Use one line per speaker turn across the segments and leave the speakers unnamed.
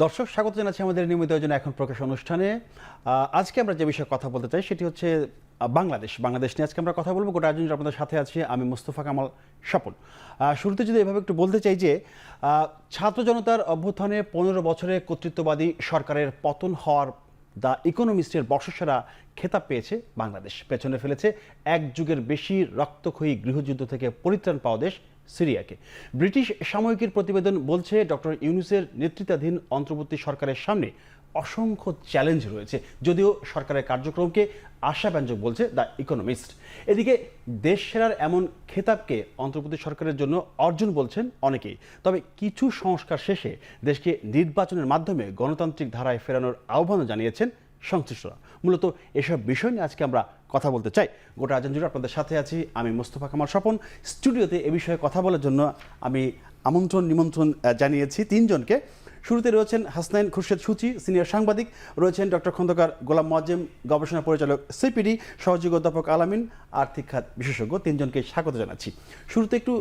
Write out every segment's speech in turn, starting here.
দর্শক স্বাগত জানাচ্ছি আমাদের নিয়মিত আয়োজনে এখন প্রকাশ অনুষ্ঠানে। আজকে আমরা যে বিষয়ে কথা বলতে চাই সেটি হচ্ছে বাংলাদেশ নিয়ে আজকে আমরা কথা বলবো। গোটা আয়োজন আপনাদের সাথে আছি আমি মোস্তফা কামাল স্বপন। শুরুতে যদি এভাবে একটু বলতে চাই যে ছাত্র জনতার অভ্যুত্থানে 15 বছরে কর্তৃত্ববাদী সরকারের পতন হওয়ার দ্য ইকোনমিস্টের বর্ষসেরা খেতাব পেয়েছে বাংলাদেশ। পেছনে ফেলেছে এক যুগের বেশি রক্তক্ষয়ী গৃহযুদ্ধ থেকে পরিত্রাণ পাওয়া দেশ সিরিয়াকে। ব্রিটিশ সাময়িকীর প্রতিবেদন বলছে ডক্টর ইউনূসের নেতৃত্বাধীন অন্তর্বর্তী সরকারের সামনে অসংখ্য চ্যালেঞ্জ রয়েছে, যদিও সরকারের কার্যক্রমকে আশাব্যঞ্জক বলছে দ্য ইকোনমিস্ট। এদিকে দেশ সেরার এমন খেতাবকে অন্তর্বর্তী সরকারের জন্য অর্জন বলছেন অনেকেই। তবে কিছু সংস্কার শেষে দেশকে নির্বাচনের মাধ্যমে গণতান্ত্রিক ধারায় ফেরানোর আহ্বানও জানিয়েছেন সংশ্লিষ্টরা। মূলত এসব বিষয় নিয়ে আজকে আমরা কথা বলতে চাই। গোটা আয়োজন জুড়ে আপনাদের সাথে আছি আমি মোস্তফা কামাল স্বপন। স্টুডিওতে এ বিষয়ে কথা বলার জন্য আমি নিমন্ত্রণ জানিয়েছি তিনজনকে। শুরুতে রয়েছেন হাসনাইন খুরশেদ সূচি, সিনিয়র সাংবাদিক, রয়েছেন ডক্টর খন্দকার গোলাম মোয়াজ্জেম, গবেষণা পরিচালক সিপিডি, সহযোগী অধ্যাপক আলামিন, আর্থিক খাত বিশেষজ্ঞ। তিনজনকে স্বাগত জানাচ্ছি। শুরুতে একটু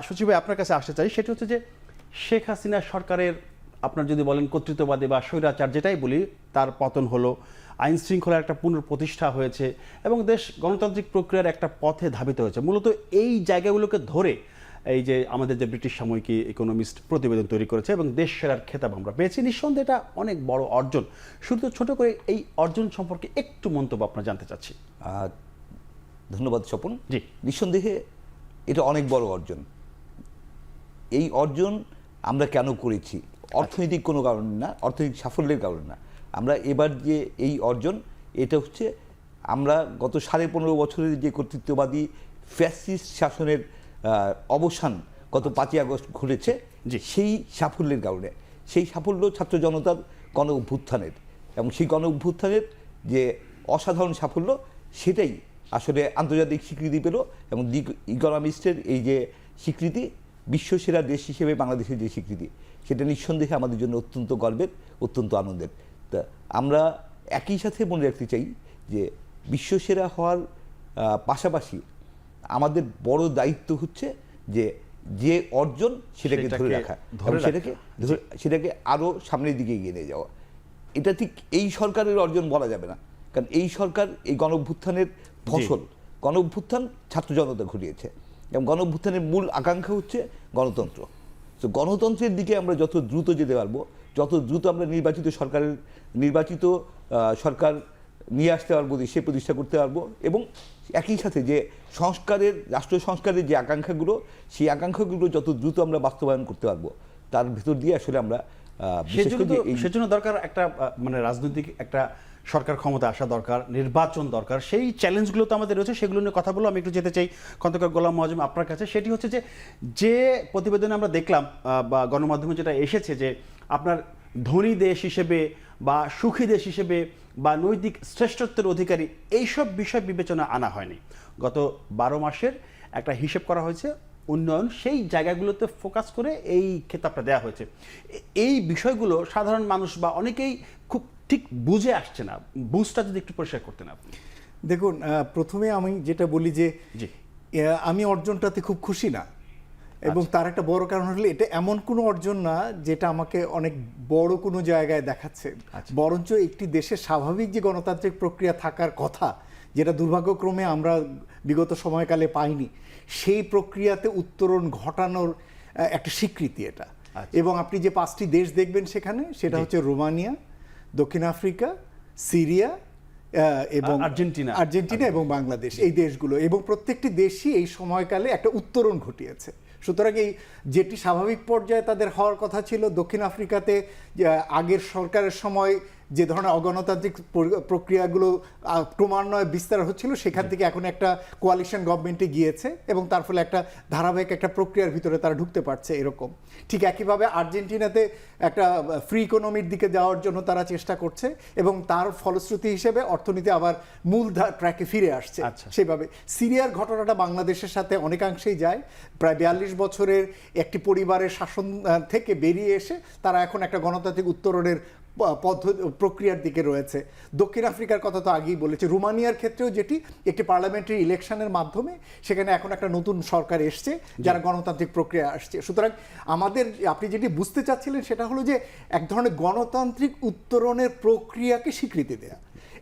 সচিব ভাই আপনার কাছে আসতে চাই, সেটি হচ্ছে যে শেখ হাসিনা সরকারের আপনার যদি বলেন কর্তৃত্ববাদী বা স্বৈরাচার যেটাই বলি, তার পতন হলো, আইন শৃঙ্খলার একটা পুনঃপ্রতিষ্ঠা হয়েছে এবং দেশ গণতান্ত্রিক প্রক্রিয়ার একটা পথে ধাবিত হয়েছে। মূলত এই জায়গাগুলোকে ধরে এই যে আমাদের যে ব্রিটিশ সাময়িকী ইকোনমিস্ট প্রতিবেদন তৈরি করেছে এবং দেশ সেরার খেতাব আমরা পেয়েছি, নিঃসন্দেহে এটা অনেক বড় অর্জন। শুরুতে ছোট করে এই অর্জন সম্পর্কে একটু মন্তব্য আপনার জানতে চাচ্ছি।
ধন্যবাদ স্বপন।
জি,
নিঃসন্দেহে এটা অনেক বড় অর্জন। এই অর্জন আমরা কেন করেছি? অর্থনৈতিক কোনো কারণে না, অর্থনৈতিক সাফল্যের কারণে না। আমরা এবার যে এই অর্জন, এটা হচ্ছে আমরা গত 15.5 বছরের যে কর্তৃত্ববাদী ফ্যাসিস্ট শাসনের অবসান গত 5ই আগস্ট ঘটেছে, সেই সাফল্যের কারণে। সেই সাফল্য ছাত্র জনতার গণ অভ্যুত্থানের, এবং সেই গণ অভ্যুত্থানের যে অসাধারণ সাফল্য, সেটাই আসলে আন্তর্জাতিক স্বীকৃতি পেল। এবং দি ইকোনমিস্টের এই যে স্বীকৃতি, বিশ্বসেরা দেশ হিসেবে বাংলাদেশের যে স্বীকৃতি, সেটা নিঃসন্দেহে আমাদের জন্য অত্যন্ত গর্বের, অত্যন্ত আনন্দের। তা আমরা একই সাথে মনে রাখতে চাই যে বিশ্বসেরা হওয়ার পাশাপাশি আমাদের বড় দায়িত্ব হচ্ছে যে যে অর্জন সেটাকে ধরে রাখা, সেটাকে আরও সামনের দিকে এগিয়ে নিয়ে যাওয়া। এটা ঠিক এই সরকারের অর্জন বলা যাবে না, কারণ এই সরকার এই গণ অভ্যুত্থানের ফসল। গণ অভ্যুত্থান ছাত্র জনতা ঘটিয়েছে এবং গণ অভ্যুত্থানের মূল আকাঙ্ক্ষা হচ্ছে গণতন্ত্র। তো গণতন্ত্রের দিকে আমরা যত দ্রুত যেতে পারবো, যত দ্রুত আমরা নির্বাচিত সরকার নিয়ে আসতে পারবো, দেশে প্রতিষ্ঠা করতে পারবো, এবং একই সাথে যে রাষ্ট্র সংস্কারের যে আকাঙ্ক্ষাগুলো, সেই আকাঙ্ক্ষাগুলো যত দ্রুত আমরা বাস্তবায়ন করতে পারবো, তার ভেতর দিয়ে আসলে আমরা
সেজন্য দরকার একটা মানে রাজনৈতিক একটা সরকার ক্ষমতা আসা দরকার, নির্বাচন দরকার। সেই চ্যালেঞ্জগুলো তো আমাদের রয়েছে, সেগুলো নিয়ে কথা বলবো। আমি একটু যেতে চাই খন্দকার গোলাম মোয়াজ্জেম আপনার কাছে। সেটি হচ্ছে যে প্রতিবেদনে আমরা দেখলাম বা গণমাধ্যমে যেটা এসেছে, যে আপনার ধনী দেশ হিসেবে বা সুখী দেশ হিসেবে বা নৈতিক শ্রেষ্ঠত্বের অধিকারী, এইসব বিষয় বিবেচনা আনা হয়নি। গত 12 মাসের একটা হিসেব করা হয়েছে উন্নয়ন, সেই জায়গাগুলোতে ফোকাস করে এই খেতাবটা দেওয়া হয়েছে। এই বিষয়গুলো সাধারণ মানুষ বা অনেকেই খুব ঠিক বুঝে আসছে না। বুঝটা যদি একটু পরিষ্কার করতেন আপনি।
দেখুন, প্রথমে আমি যেটা বলি যে আমি অর্জনটাতে খুব খুশি না, এবং তার একটা বড় কারণ হলো এটা এমন কোনো অর্জন না যেটা আমাকে অনেক বড় কোনো জায়গায় দেখাচ্ছে, বরঞ্চ একটি দেশের স্বাভাবিক যে গণতান্ত্রিক প্রক্রিয়া থাকার কথা, যেটা দুর্ভাগ্যক্রমে আমরা বিগত সময়কালে পাইনি, সেই প্রক্রিয়াতে উত্তরণ ঘটানোর একটা স্বীকৃতি এটা। এবং আপনি যে 5টি দেশ দেখবেন সেখানে, সেটা হচ্ছে রোমানিয়া, দক্ষিণ আফ্রিকা, সিরিয়া এবং আর্জেন্টিনা এবং বাংলাদেশ, এই দেশগুলো। এবং প্রত্যেকটি দেশই এই সময়কালে একটা উত্তরণ ঘটিয়েছে। সুতরাং এই যেটি স্বাভাবিক পর্যায়ে তাদের হওয়ার কথা ছিল, দক্ষিণ আফ্রিকাতে আগের সরকারের সময় যে ধরনের অগণতান্ত্রিক প্রক্রিয়াগুলো ক্রমান্বয়ে বিস্তার হচ্ছিল, সেখান থেকে এখন একটা কোয়ালিশন গভর্নমেন্টে গিয়েছে এবং তার ফলে একটা ধারাবাহিক একটা প্রক্রিয়ার ভিতরে তারা ঢুকতে পারছে। এরকম ঠিক একইভাবে আর্জেন্টিনাতে একটা ফ্রি ইকোনমির দিকে যাওয়ার জন্য তারা চেষ্টা করছে এবং তার ফলশ্রুতি হিসেবে অর্থনীতি আবার মূল ট্র্যাকে ফিরে আসছে। সেভাবে সিরিয়ার ঘটনাটা বাংলাদেশের সাথে অনেকাংশেই যায়। প্রায় 42 বছরের একটি পরিবারের শাসন থেকে বেরিয়ে এসে তারা এখন একটা গণতান্ত্রিক উত্তরণের প্রক্রিয়ার দিকে রয়েছে। দক্ষিণ আফ্রিকার কথা তো আগেই বলেছি, রোমানিয়ার ক্ষেত্রেও যেটি একটি পার্লামেন্টারি ইলেকশনের মাধ্যমে সেখানে এখন একটা নতুন সরকার এসছে যারা গণতান্ত্রিক প্রক্রিয়া আসছে। সুতরাং আমাদের, আপনি যেটি বুঝতে চাচ্ছিলেন সেটা হলো যে এক ধরনের গণতান্ত্রিক উত্তরণের প্রক্রিয়াকে স্বীকৃতি দেয়া,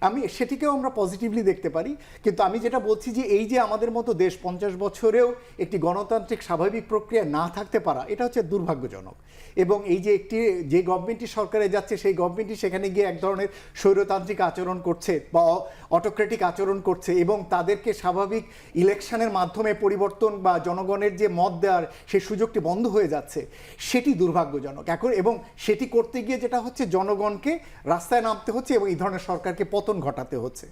আমি সেটিকেও আমরা পজিটিভলি দেখতে পারি। কিন্তু আমি যেটা বলছি যে এই যে আমাদের মতো দেশ 50 বছরেও একটি গণতান্ত্রিক স্বাভাবিক প্রক্রিয়া না থাকতে পারা, এটা হচ্ছে দুর্ভাগ্যজনক। এবং এই যে যে গভর্নমেন্টটি সরকারে যাচ্ছে সেই গভর্নমেন্টটি সেখানে গিয়ে এক ধরনের স্বৈরতান্ত্রিক আচরণ করছে বা অটোক্রেটিক আচরণ করছে এবং তাদেরকে স্বাভাবিক ইলেকশনের মাধ্যমে পরিবর্তন বা জনগণের যে মত দেওয়ার সেই সুযোগটি বন্ধ হয়ে যাচ্ছে, সেটি দুর্ভাগ্যজনক। এখন এবং সেটি করতে গিয়ে যেটা হচ্ছে জনগণকে রাস্তায় নামতে হচ্ছে এবং এই ধরনের সরকারকে পতন ঘটাতে হচ্ছে।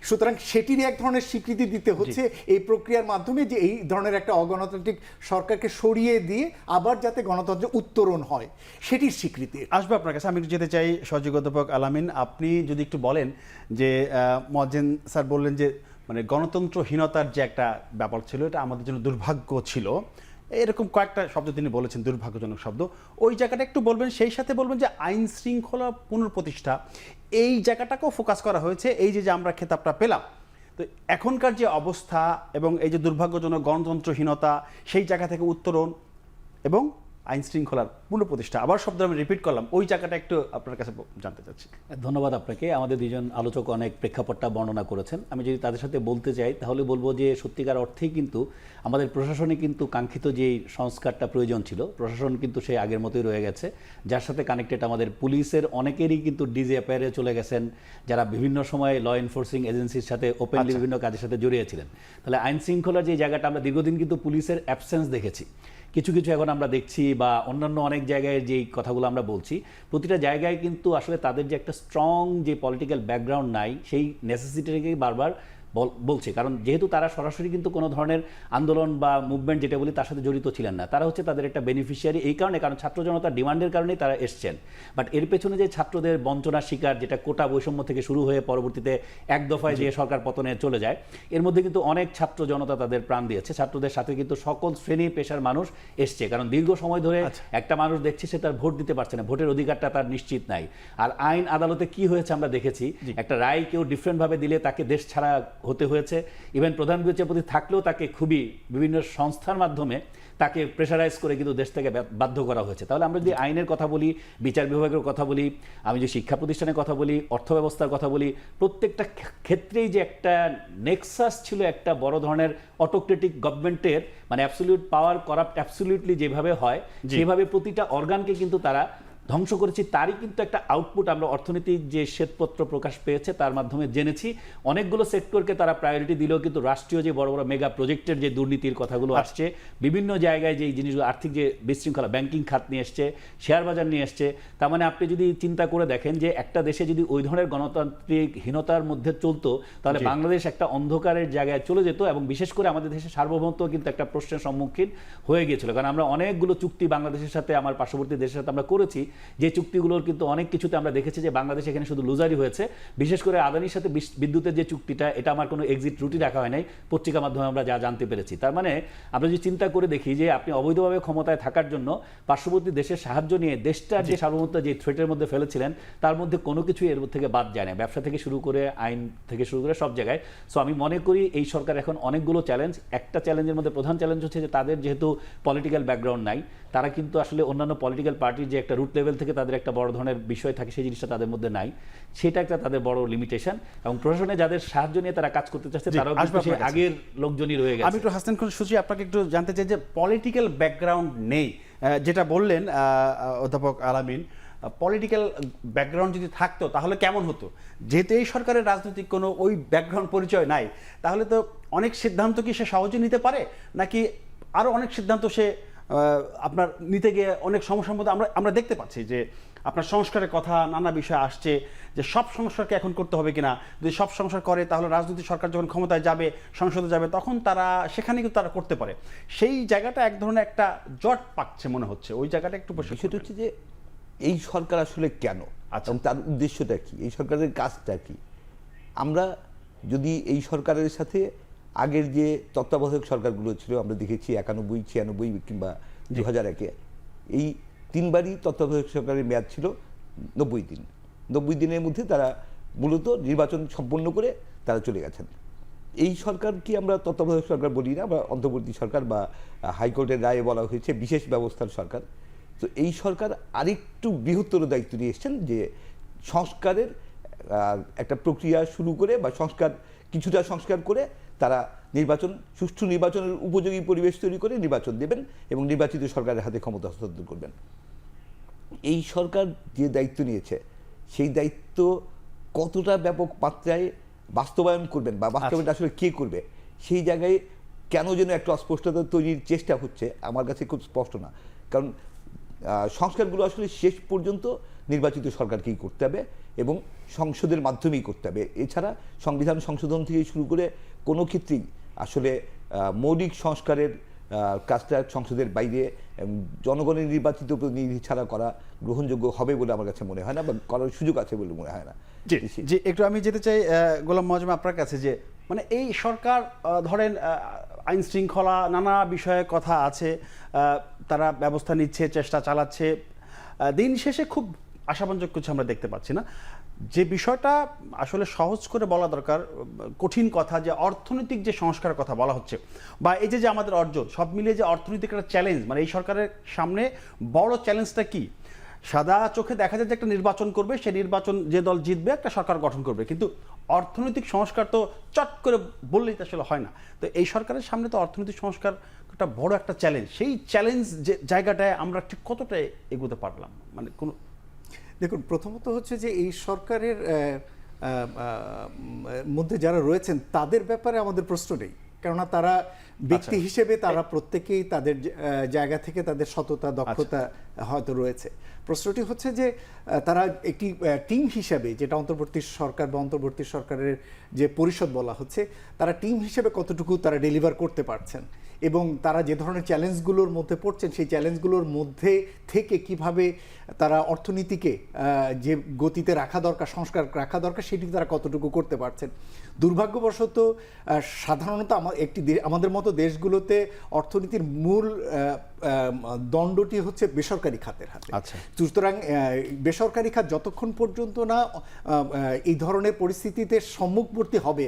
সুতরাং সেটির এক ধরনের স্বীকৃতি দিতে হচ্ছে এই প্রক্রিয়ার মাধ্যমে যে এই ধরনের একটা অগণতান্ত্রিক সরকারকে সরিয়ে দিয়ে আবার যাতে গণতন্ত্রের উত্তরণ হয়, সেটির স্বীকৃতি।
আসবে আপনার কাছে। আমি একটু যেতে চাই সহযোগী অধ্যাপক আলামিন, আপনি যদি একটু বলেন যে মজ্জেন স্যার বললেন যে মানে গণতন্ত্রহীনতার যে একটা ব্যাপার ছিল, এটা আমাদের জন্য দুর্ভাগ্য ছিল, এরকম কয়েকটা শব্দ তিনি বলেছেন, দুর্ভাগ্যজনক শব্দ। ওই জায়গাটা একটু বলবেন, সেই সাথে বলবেন যে আইন শৃঙ্খলা পুনঃপ্রতিষ্ঠা, এই জায়গাটাকেও ফোকাস করা হয়েছে। এই যে আমরা খেতাবটা পেলাম, তো এখনকার যে অবস্থা এবং এই যে দুর্ভাগ্যজনক গণতন্ত্রহীনতা, সেই জায়গা থেকে উত্তরণ এবং আইন শৃঙ্খলার পুনঃপ্রতিষ্ঠা, আবার শব্দ আমি রিপিট করলাম, ওই জায়গাটা একটু আপনার কাছে জানতে চাচ্ছি।
ধন্যবাদ আপনাকে। আমাদের দুজন আলোচক অনেক প্রেক্ষাপটটা বর্ণনা করেছেন। আমি যদি তাদের সাথে বলতে চাই তাহলে বলবো যে সত্যিকার অর্থেই কিন্তু আমাদের প্রশাসনে কিন্তু কাঙ্ক্ষিত যেই সংস্কারটা প্রয়োজন ছিল, প্রশাসন কিন্তু সেই আগের মতোই রয়ে গেছে। যার সাথে কানেক্টেড আমাদের পুলিশের অনেকেরই কিন্তু ডিজেপিয়ারে চলে গেছেন, যারা বিভিন্ন সময় ল এনফোর্সিং এজেন্সির সাথে ওপেনলি বিভিন্ন কাজের সাথে জড়িয়েছিলেন। তাহলে আইন শৃঙ্খলার যে জায়গাটা আমরা দীর্ঘদিন কিন্তু পুলিশের অ্যাবসেন্স দেখেছি, কিছু কিছু এখন আমরা দেখছি, বা অন্যান্য অনেক জায়গায় যেই কথাগুলো আমরা বলছি, প্রতিটা জায়গায় কিন্তু আসলে তাদের যে একটা স্ট্রং যে পলিটিক্যাল ব্যাকগ্রাউন্ড নাই, সেই নেসেসিটিকেই বারবার বলছে। কারণ যেহেতু তারা সরাসরি কিন্তু কোনো ধরনের আন্দোলন বা মুভমেন্ট যেটা বলি তার সাথে জড়িত ছিলেন না, তারা হচ্ছে তাদের একটা বেনিফিশিয়ারি এই কারণে, কারণ ছাত্র জনতার ডিমান্ডের কারণেই তারা এসছেন। বাট এর পেছনে যে ছাত্রদের বঞ্চনার শিকার, যেটা কোটা বৈষম্য থেকে শুরু হয়ে পরবর্তীতে এক দফায় যে সরকার পতনে চলে যায়, এর মধ্যে কিন্তু অনেক ছাত্র জনতা তাদের প্রাণ দিয়েছে। ছাত্রদের সাথে কিন্তু সকল শ্রেণী পেশার মানুষ এসছে, কারণ দীর্ঘ সময় ধরে একটা মানুষ দেখছি সে তার ভোট দিতে পারছে না, ভোটের অধিকারটা তার নিশ্চিত নাই। আর আইন আদালতে কি হয়েছে আমরা দেখেছি, একটা রায় কেউ ডিফারেন্টভাবে দিলে তাকে দেশ ছাড়া হতে হয়েছে। ইভেন প্রধান বিচারপতি থাকলেও তাকে খুবই বিভিন্ন সংস্থার মাধ্যমে তাকে প্রেশারাইজ করে কিন্তু দেশ থেকে বাধ্য করা হয়েছে। তাহলে আমরা যদি আইনের কথা বলি, বিচার বিভাগের কথা বলি, আমি যদি শিক্ষা প্রতিষ্ঠানের কথা বলি, অর্থ ব্যবস্থার কথা বলি, প্রত্যেকটা ক্ষেত্রেই যে একটা নেক্সাস ছিল একটা বড় ধরনের অটোক্রেটিক গভর্নমেন্টের, মানে অ্যাবসলিউট পাওয়ার করাপ্ট অ্যাবসলিউটলি যেভাবে হয় সেভাবে প্রতিটা অর্গানকে কিন্তু তারা ধ্বংস করেছি। তারই কিন্তু একটা আউটপুট আমরা অর্থনীতির যে শ্বেতপত্র প্রকাশ পেয়েছে তার মাধ্যমে জেনেছি। অনেকগুলো সেক্টরকে তারা প্রায়োরিটি দিলেও কিন্তু রাষ্ট্রীয় যে বড় বড় মেগা প্রজেক্টের যে দুর্নীতির কথাগুলো আসছে, বিভিন্ন জায়গায় যে জিনিসগুলো, আর্থিক যে বিশৃঙ্খলা, ব্যাংকিং খাত নিয়ে এসছে, শেয়ার বাজার নিয়ে এসছে, তার মানে আপনি যদি চিন্তা করে দেখেন যে একটা দেশে যদি ওই ধরনের গণতান্ত্রিকহীনতার মধ্যে চলতো, তাহলে বাংলাদেশ একটা অন্ধকারের জায়গায় চলে যেত। এবং বিশেষ করে আমাদের দেশের সার্বভৌমত্ব কিন্তু একটা প্রশ্নের সম্মুখীন হয়ে গিয়েছিল, কারণ আমরা অনেকগুলো চুক্তি বাংলাদেশের সাথে, আমার পার্শ্ববর্তী দেশের সাথে আমরা করেছি, যে চুক্তিগুলোর কিন্তু অনেক কিছুতে আমরা দেখেছি যে বাংলাদেশ এখানে শুধু লুজারি হয়েছে। বিশেষ করে আদানির সাথে বিদ্যুতের যে চুক্তিটা, এটা আমার কোনো এক্সিট রুটই রাখা হয় নাই, পত্রিকার মাধ্যমে আমরা যা জানতে পেরেছি। তার মানে আমরা যদি চিন্তা করে দেখি যে আপনি অবৈধভাবে ক্ষমতায় থাকার জন্য পার্শ্ববর্তী দেশের সাহায্য নিয়ে দেশটার যে সার্বভৌমত্ব যে থ্রেটের মধ্যে ফেলেছিলেন, তার মধ্যে কোনো কিছুই এর থেকে বাদ যায় না, ব্যবসা থেকে শুরু করে আইন থেকে শুরু করে সব জায়গায়। সো আমি মনে করি এই সরকার এখন অনেকগুলো চ্যালেঞ্জ, একটা চ্যালেঞ্জের মধ্যে প্রধান চ্যালেঞ্জ হচ্ছে যে তাদের যেহেতু পলিটিক্যাল ব্যাকগ্রাউন্ড নাই, তারা কিন্তু আসলে অন্যান্য পলিটিক্যাল পার্টির যে একটা রুট লেভেল থেকে তাদের একটা বড় ধরনের বিষয় থাকে, সেই জিনিসটা তাদের মধ্যে নাই, সেটা একটা তাদের বড় লিমিটেশন। এবং প্রশাসনে যাদের সাহায্য নিয়ে তারা কাজ করতে চাচ্ছে তারাও আগের লোকজনই রয়ে গেছে।
আমি একটু হাসান খান সুচি আপনাকে একটু জানতে চাই যে পলিটিক্যাল ব্যাকগ্রাউন্ড নেই, যেটা বললেন অধ্যাপক আলামিন, পলিটিক্যাল ব্যাকগ্রাউন্ড যদি থাকতো তাহলে কেমন হতো? যেহেতু এই সরকারের রাজনৈতিক কোনো ওই ব্যাকগ্রাউন্ড পরিচয় নাই, তাহলে তো অনেক সিদ্ধান্ত কি সে সহজে নিতে পারে, নাকি আরও অনেক সিদ্ধান্ত সে আপনার নিতে গিয়ে অনেক সমস্যার মধ্যে আমরা দেখতে পাচ্ছি যে আপনার সংস্কারের কথা নানা বিষয় আসছে, যে সব সংস্কারকে এখন করতে হবে কিনা, যদি সব সংস্কার করে তাহলে রাজনৈতিক সরকার যখন ক্ষমতায় যাবে, সংসদে যাবে, তখন তারা সেখানে কিন্তু তারা করতে পারে। সেই জায়গাটা এক ধরনের একটা জট পাকছে মনে হচ্ছে, ওই জায়গাটা একটু
বিষয়টা হচ্ছে যে এই সরকার আসলে কেন, এবং তার উদ্দেশ্যটা কি, এই সরকারের কাজটা কি। আমরা যদি এই সরকারের সাথে আগের যে তত্ত্বাবধায়ক সরকারগুলো ছিল, আমরা দেখেছি 91, 96 কিংবা 2001, এই তিনবারই তত্ত্বাবধায়ক সরকারের মেয়াদ ছিল 90 দিন। 90 দিনের মধ্যে তারা মূলত নির্বাচন সম্পন্ন করে তারা চলে গেছেন। এই সরকার কি আমরা তত্ত্বাবধায়ক সরকার বলি না, বা অন্তর্বর্তী সরকার, বা হাইকোর্টের রায়ে বলা হয়েছে বিশেষ ব্যবস্থার সরকার। তো এই সরকার আরেকটু বৃহত্তর দায়িত্ব নিয়ে এসছেন, যে সংস্কারের একটা প্রক্রিয়া শুরু করে, বা কিছুটা সংস্কার করে তারা সুষ্ঠু নির্বাচনের উপযোগী পরিবেশ তৈরি করে নির্বাচন দেবেন এবং নির্বাচিত সরকারের হাতে ক্ষমতা হস্তান্তর করবেন। এই সরকার যে দায়িত্ব নিয়েছে সেই দায়িত্ব কতটা ব্যাপক মাত্রায় বাস্তবায়ন করবেন, বা বাস্তবায়নটা আসলে কে করবে, সেই জায়গায় কেন যেন একটা অস্পষ্টতা তৈরির চেষ্টা হচ্ছে, আমার কাছে খুব স্পষ্ট না। কারণ সংস্কারগুলো আসলে শেষ পর্যন্ত নির্বাচিত সরকারকেই করতে হবে এবং সংসদের মাধ্যমেই করতে হবে। এছাড়া সংবিধান সংশোধন থেকে শুরু করে কোনো ক্ষেত্রেই আসলে মৌলিক সংস্কারের কাজটা সংসদের বাইরে জনগণের নির্বাচিত প্রতিনিধি ছাড়া করা গ্রহণযোগ্য হবে বলে আমার কাছে মনে হয় না, বা করার সুযোগ আছে বলে মনে হয় না।
জি, একটু আমি যেতে চাই গোলাম মজুম আপনার কাছে, যে মানে এই সরকার ধরেন আইন শৃঙ্খলা নানা বিষয়ে কথা আছে, তারা ব্যবস্থা নিচ্ছে, চেষ্টা চালাচ্ছে, দিন শেষে খুব আশাব্যঞ্জক কিছু আমরা দেখতে পাচ্ছি না। যে বিষয়টা আসলে সহজ করে বলা দরকার, কঠিন কথা, যে অর্থনৈতিক যে সংস্কারের কথা বলা হচ্ছে, বা এই যে আমাদের অর্জন, সব মিলিয়ে যে অর্থনৈতিক একটা চ্যালেঞ্জ, মানে এই সরকারের সামনে বড় চ্যালেঞ্জটা কি? সাদা চোখে দেখা যায় যে একটা নির্বাচন করবে, সেই নির্বাচন যে দল জিতবে একটা সরকার গঠন করবে, কিন্তু অর্থনৈতিক সংস্কার তো চট করে বললেই তো আসলে হয় না। তো এই সরকারের সামনে তো অর্থনৈতিক সংস্কার একটা বড় একটা চ্যালেঞ্জ। সেই চ্যালেঞ্জ যে জায়গাটায় আমরা ঠিক কতটা এগোতে পারলাম, মানে কোনো
দেখুন, প্রথমত হচ্ছে যে এই সরকারের মধ্যে যারা রয়েছেন তাদের ব্যাপারে আমাদের প্রশ্ন নেই, কেননা তারা ব্যক্তি হিসেবে তারা প্রত্যেকেই তাদের জায়গা থেকে তাদের সততা, দক্ষতা হয়তো রয়েছে। প্রশ্নটি হচ্ছে যে তারা একটি টিম হিসেবে, যেটা অন্তর্বর্তী সরকার বা অন্তর্বর্তী সরকারের যে পরিষদ বলা হচ্ছে, তারা টিম হিসেবে কতটুকু তারা ডেলিভার করতে পারছেন, এবং তারা যে ধরনের চ্যালেঞ্জগুলোর মধ্যে পড়ছেন সেই চ্যালেঞ্জগুলোর মধ্যে থেকে কিভাবে তারা অর্থনীতিকে যে গতিতে রাখা দরকার, সংস্কার রাখা দরকার, সেটি তারা কতটুকু করতে পারছেন। দুর্ভাগ্যবশত সাধারণত আমাদের মতো দেশগুলোতে অর্থনীতির মূল দণ্ডটি হচ্ছে বেসরকারি খাতের হাতে। সুতরাং বেসরকারি খাত যতক্ষণ পর্যন্ত না এই ধরনের পরিস্থিতিতে সম্মুখবর্তী হবে,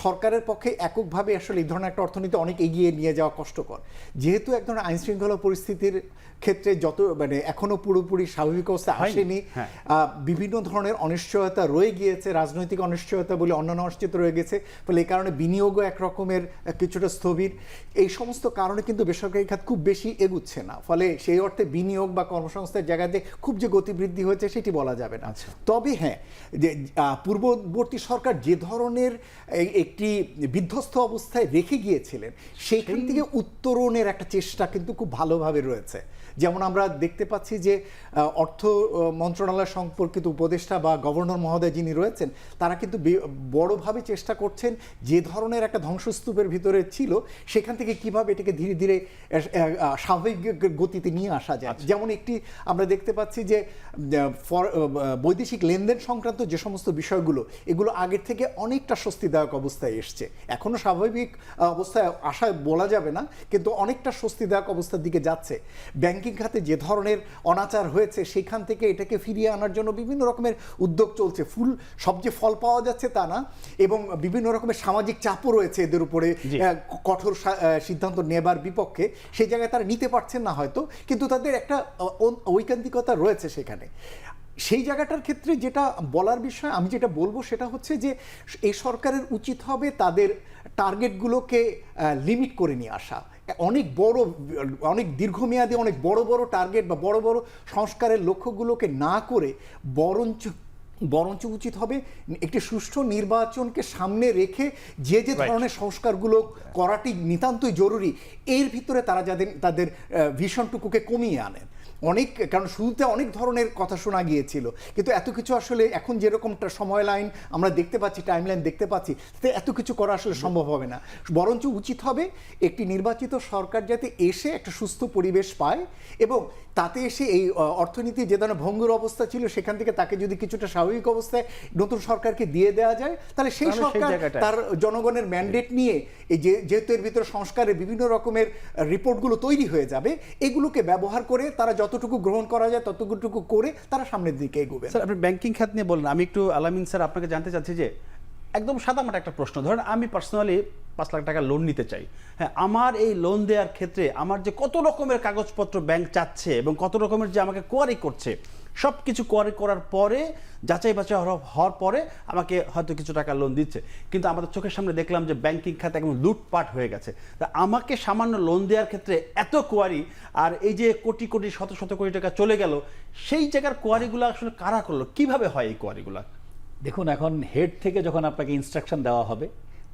সরকারের পক্ষে এককভাবে আসলে এই ধরনের একটা অর্থনীতি অনেক এগিয়ে নিয়ে যাওয়া কষ্টকর। যেহেতু এক ধরনের আইন শৃঙ্খলা পরিস্থিতির ক্ষেত্রে এখনো পুরোপুরি স্বাভাবিক অবস্থা আসেনি, বিভিন্ন ধরনের অনিশ্চয়তা রয়ে গিয়েছে, রাজনৈতিক অনিশ্চয়তা বলে অন্যান্য অনিশ্চয়তা রয়ে গেছে, ফলে এই কারণে বিনিয়োগও একরকমের কিছুটা স্থবির। এই সমস্ত কারণে কিন্তু বেসরকারি খাত খুব বেশি এগুচ্ছে না, ফলে সেই অর্থে বিনিয়োগ বা কর্মসংস্থানের জায়গাতে খুব যে গতিবৃদ্ধি হয়েছে সেটি বলা যাবে না। তবে হ্যাঁ, যে পূর্ববর্তী সরকার যে ধরনের একটি বিধ্বস্ত অবস্থায় রেখে গিয়েছিলেন, সেইখান থেকে উত্তরণের একটা চেষ্টা কিন্তু খুব ভালোভাবে রয়েছে। যেমন আমরা দেখতে পাচ্ছি যে অর্থ মন্ত্রণালয় সম্পর্কিত উপদেষ্টা বা গভর্নর মহোদয় যিনি রয়েছেন, তারা কিন্তু বড়ভাবে চেষ্টা করছেন যে ধরনের একটা ধ্বংসস্তূপের ভিতরে ছিল সেখান থেকে কিভাবে এটাকে ধীরে ধীরে স্বাভাবিক গতিতে নিয়ে আসা যায়। যেমন আমরা দেখতে পাচ্ছি যে বৈদেশিক লেনদেন সংক্রান্ত যে সমস্ত বিষয়গুলো, এগুলো আগের থেকে অনেকটা স্বস্তিদায়ক অবস্থায় এসছে। এখনো স্বাভাবিক অবস্থায় আসা বলা যাবে না, কিন্তু অনেকটা স্বস্তিদায়ক অবস্থার দিকে যাচ্ছে। ব্যাংকিং খাতে যে ধরনের অনাচার হয়েছে সেখান থেকে এটাকে ফিরিয়ে আনার জন্য বিভিন্ন রকমের উদ্যোগ চলছে। সবচেয়ে ফল পাওয়া যাচ্ছে তা না, এবং বিভিন্ন রকমের সামাজিক চাপও রয়েছে এদের উপরে কঠোর সিদ্ধান্ত নেবার বিপক্ষে। সেই জায়গায় তারা নিতে পারছেন না হয়তো, কিন্তু তাদের একটা ঐকান্তিকতা রয়েছে সেখানে। সেই জায়গাটার ক্ষেত্রে যেটা বলার বিষয়, আমি যেটা বলবো সেটা হচ্ছে যে এই সরকারের উচিত হবে তাদের টার্গেটগুলোকে লিমিট করে নিয়ে আসা। অনেক দীর্ঘমেয়াদী অনেক বড় বড় টার্গেট বা বড় বড় সংস্কারের লক্ষ্যগুলোকে না করে বরঞ্চ উচিত হবে একটি সুষ্ঠু নির্বাচনকে সামনে রেখে যে ধরনের সংস্কারগুলো করাটি নিতান্তই জরুরি, এর ভিতরে তারা তাদের ভিশনটুকুকে কমিয়ে আনেন। কারণ শুরুতে অনেক ধরনের কথা শোনা গিয়েছিল, কিন্তু এত কিছু আসলে এখন যেরকম সময় লাইন আমরা দেখতে পাচ্ছি, টাইম লাইন দেখতে পাচ্ছি, তাতে এত কিছু করা আসলে সম্ভব হবে না। বরঞ্চ উচিত হবে একটি নির্বাচিত সরকার যাতে এসে একটা সুস্থ পরিবেশ পায়, এবং তাতে এসে এই অর্থনীতি যে ধরনের ভঙ্গুর অবস্থা ছিল সেখান থেকে তাকে যদি কিছুটা স্বাভাবিক অবস্থায় নতুন সরকারকে দিয়ে দেওয়া যায়, তাহলে সেই সরকার তার জনগণের ম্যান্ডেট নিয়ে যেহেতু এর ভিতরে সংস্কারের বিভিন্ন রকমের রিপোর্টগুলো তৈরি হয়ে যাবে, এগুলোকে ব্যবহার করে তারা যতটুকু গ্রহণ করা যায় ততটুকু করে তারা সামনের দিকে এগোবে।
স্যার আপনি ব্যাংকিং খাত নিয়ে বললেন, আমি একটু আলামিন স্যার আপনাকে জানতে চাচ্ছি যে একদম সাদামাটা একটা প্রশ্ন, ধরেন আমি পার্সোনালি 5 লাখ টাকা লোন নিতে চাই, হ্যাঁ, আমার এই লোন দেওয়ার ক্ষেত্রে আমার যে কত রকমের কাগজপত্র ব্যাংক চাচ্ছে এবং কত রকমের যে আমাকে কোয়ারি করছে, সব কিছু কোয়ারি করার পরে যাচাই বাছাই হওয়ার পরে আমাকে হয়তো কিছু টাকা লোন দিচ্ছে, কিন্তু আমাদের চোখের সামনে দেখলাম যে ব্যাংকিং খাতে একদম লুটপাট হয়ে গেছে। তা আমাকে সামান্য লোন দেওয়ার ক্ষেত্রে এত কোয়ারি, আর এই যে কোটি কোটি শত শত কোটি টাকা চলে গেল, সেই জায়গার কোয়ারিগুলো আসলে কারা করলো, কিভাবে হয় এই কোয়ারিগুলো?
দেখুন, এখন হেড থেকে যখন আপনাকে ইনস্ট্রাকশন দেওয়া হবে,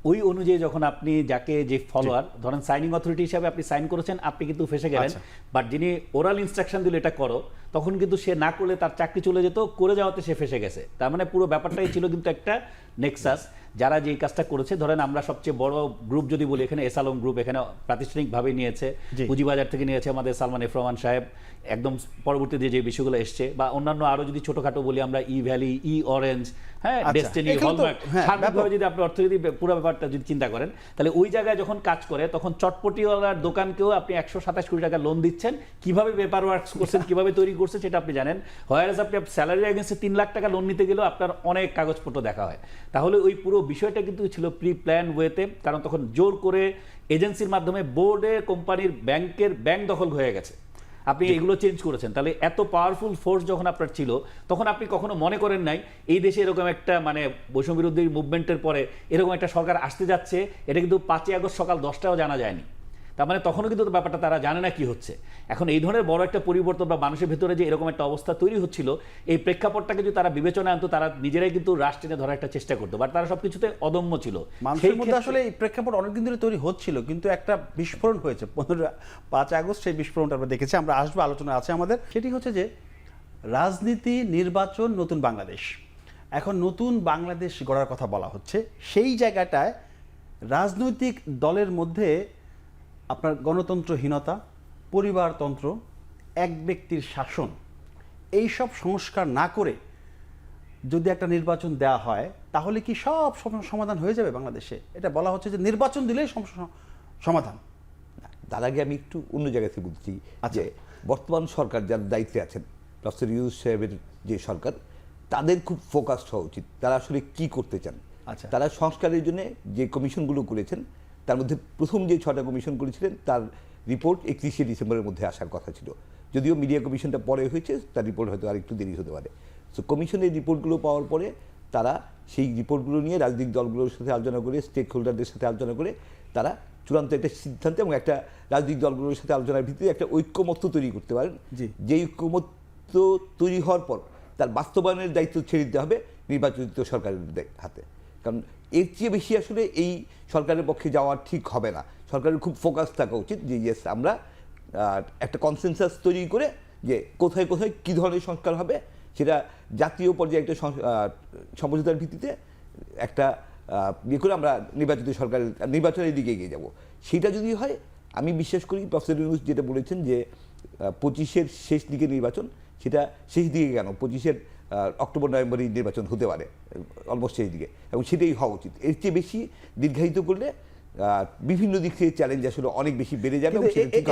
ওই অনুযায়ী যখন আপনি যাকে যে ফলোয়ার, ধরেন সাইনিং অথরিটি হিসাবে আপনি সাইন করেছেন, আপনি কিন্তু ফেসে গেলেন, বাট যিনি ওরাল ইনস্ট্রাকশন দিল এটা করো, তখন কিন্তু সে না করলে তার চাকরি চলে যেত, করে যাওয়াতে সে ফেসে গেছে। তার মানে পুরো ব্যাপারটাই ছিল কিন্তু একটা নেক্সাস। যারা যে কাজটা করেছে, ধরেন আমরা সবচেয়ে বড় গ্রুপ যদি বলি, এখানে এস আলম গ্রুপ এখানে প্রাতিষ্ঠানিকভাবে নিয়েছে, পুঁজিবাজার থেকে নিয়েছে আমাদের সালমান এফ রহমান সাহেব, একদম পরবর্তীতে যে বিষয়গুলো এসছে, বা অন্যান্য আরো যদি ছোটখাটো বলি আমরা, ই ভ্যালি, ই অরেঞ্জ, হ্যাঁ, ডেস্টিনি, হলমার্ক, সার্বিকভাবে যদি আপনি অর্থনীতি পুরো ব্যাপারটা যদি চিন্তা করেন, তাহলে ওই জায়গায় যখন কাজ করে তখন চটপটিওয়ালার দোকানকেও আপনি 127 কোটি টাকা লোন দিচ্ছেন, কিভাবে পেপার ওয়ার্কস করছেন, কিভাবে তৈরি করছেন সেটা আপনি জানেন। হোয়ারাস আপনি স্যালারি এগেন্সে 3 লাখ টাকা লোন নিতে গেলেও আপনার অনেক কাগজপত্র দেখা হয়। তাহলে ওই পুরো বিষয়টা কিন্তু ছিল প্রি প্ল্যান ওয়েতে, কারণ তখন জোর করে এজেন্সির মাধ্যমে বোর্ডে কোম্পানির ব্যাংক দখল হয়ে গেছে, আপনি এগুলো চেঞ্জ করেছেন। তাহলে এত পাওয়ারফুল ফোর্স যখন আপনার ছিল, তখন আপনি কখনো মনে করেন নাই এই দেশে এরকম একটা মানে বৈষম্য বিরোধী মুভমেন্টের পরে এরকম একটা সরকার আসতে যাচ্ছে, এটা কিন্তু 5ই আগস্ট সকাল 10টাও জানা যায়নি। তার মানে তখনও কিন্তু ব্যাপারটা তারা জানে না কি হচ্ছে। এখন এই ধরনের বড় একটা পরিবর্তন বা মানুষের ভেতরে যে এরকম একটা অবস্থা তৈরি হচ্ছিল, এই প্রেক্ষাপটটাকে যদি তারা বিবেচনায় আনতো, তারা নিজেরাই কিন্তু রাশ টেনে ধরার একটা চেষ্টা করতো, বাট তারা সবকিছুতে অদম্য ছিল।
মানুষের মধ্যে আসলে এই প্রেক্ষাপট অনেকদিন ধরে তৈরি হচ্ছিল, কিন্তু একটা বিস্ফোরণ হয়েছে 5 আগস্ট, সেই বিস্ফোরণটা আমরা দেখেছি। আমরা আসবো, আলোচনা আছে আমাদের। সেটি হচ্ছে যে রাজনীতি, নির্বাচন, নতুন বাংলাদেশ। এখন নতুন বাংলাদেশ গড়ার কথা বলা হচ্ছে, সেই জায়গাটায় রাজনৈতিক দলের মধ্যে আপনার গণতন্ত্রহীনতা, পরিবারতন্ত্র, এক ব্যক্তির শাসন, এই সব সংস্কার না করে যদি একটা নির্বাচন দেওয়া হয়, তাহলে কি সব সমাধান হয়ে যাবে বাংলাদেশে? এটা বলা হচ্ছে যে নির্বাচন দিলেই সমাধান।
তার আগে আমি একটু অন্য জায়গা থেকে বলছি যে বর্তমান সরকার যার দায়িত্বে আছেন, ডক্টর ইউনূস সাহেবের যে সরকার, তাদের খুব ফোকাসড হওয়া উচিত। তারা আসলে কি করতে চান। তারা সংস্কারের জন্য যে কমিশনগুলো করেছেন, তার মধ্যে প্রথম যে 6টা কমিশন করেছিলেন, তার রিপোর্ট 31শে ডিসেম্বরের মধ্যে আসার কথা ছিল। যদিও মিডিয়া কমিশনটা পরে হয়েছে, তার রিপোর্ট হয়তো আর একটু দেরি হতে পারে। সো কমিশনের রিপোর্টগুলো পাওয়ার পরে তারা সেই রিপোর্টগুলো নিয়ে রাজনৈতিক দলগুলোর সাথে আলোচনা করে, স্টেক হোল্ডারদের সাথে আলোচনা করে তারা চূড়ান্ত একটা সিদ্ধান্ত এবং একটা রাজনৈতিক দলগুলোর সাথে আলোচনার ভিত্তিতে একটা ঐক্যমত্য তৈরি করতে পারেন। যে ঐক্যমত্য তৈরি হওয়ার পর তার বাস্তবায়নের দায়িত্ব ছেড়ে দিতে হবে নির্বাচিত সরকারের হাতে। কারণ এর চেয়ে বেশি আসলে এই সরকারের পক্ষে যাওয়া ঠিক হবে না। সরকারের খুব ফোকাস থাকা উচিত যে ইয়েস, আমরা একটা কনসেনসাস তৈরি করে যে কোথায় কোথায় কী ধরনের সংস্কার হবে, সেটা জাতীয় পর্যায়ে একটা সমঝোতার ভিত্তিতে একটা ইয়ে করে আমরা নির্বাচনের দিকে এগিয়ে যাব। সেটা যদি হয়, আমি বিশ্বাস করি প্রফেসর ইউনূস যেটা বলেছেন যে 25-এর শেষ দিকে নির্বাচন, সেটা শেষ দিকে কেন, 25-এর অক্টোবর নভেম্বরেই নির্বাচন হতে পারে, অলমোস্ট শেষ দিকে, এবং সেটাই হওয়া উচিত। এর চেয়ে বেশি দীর্ঘায়িত করলে বিভিন্ন দিক থেকে চ্যালেঞ্জ আসলে অনেক বেশি বেড়ে যাবে।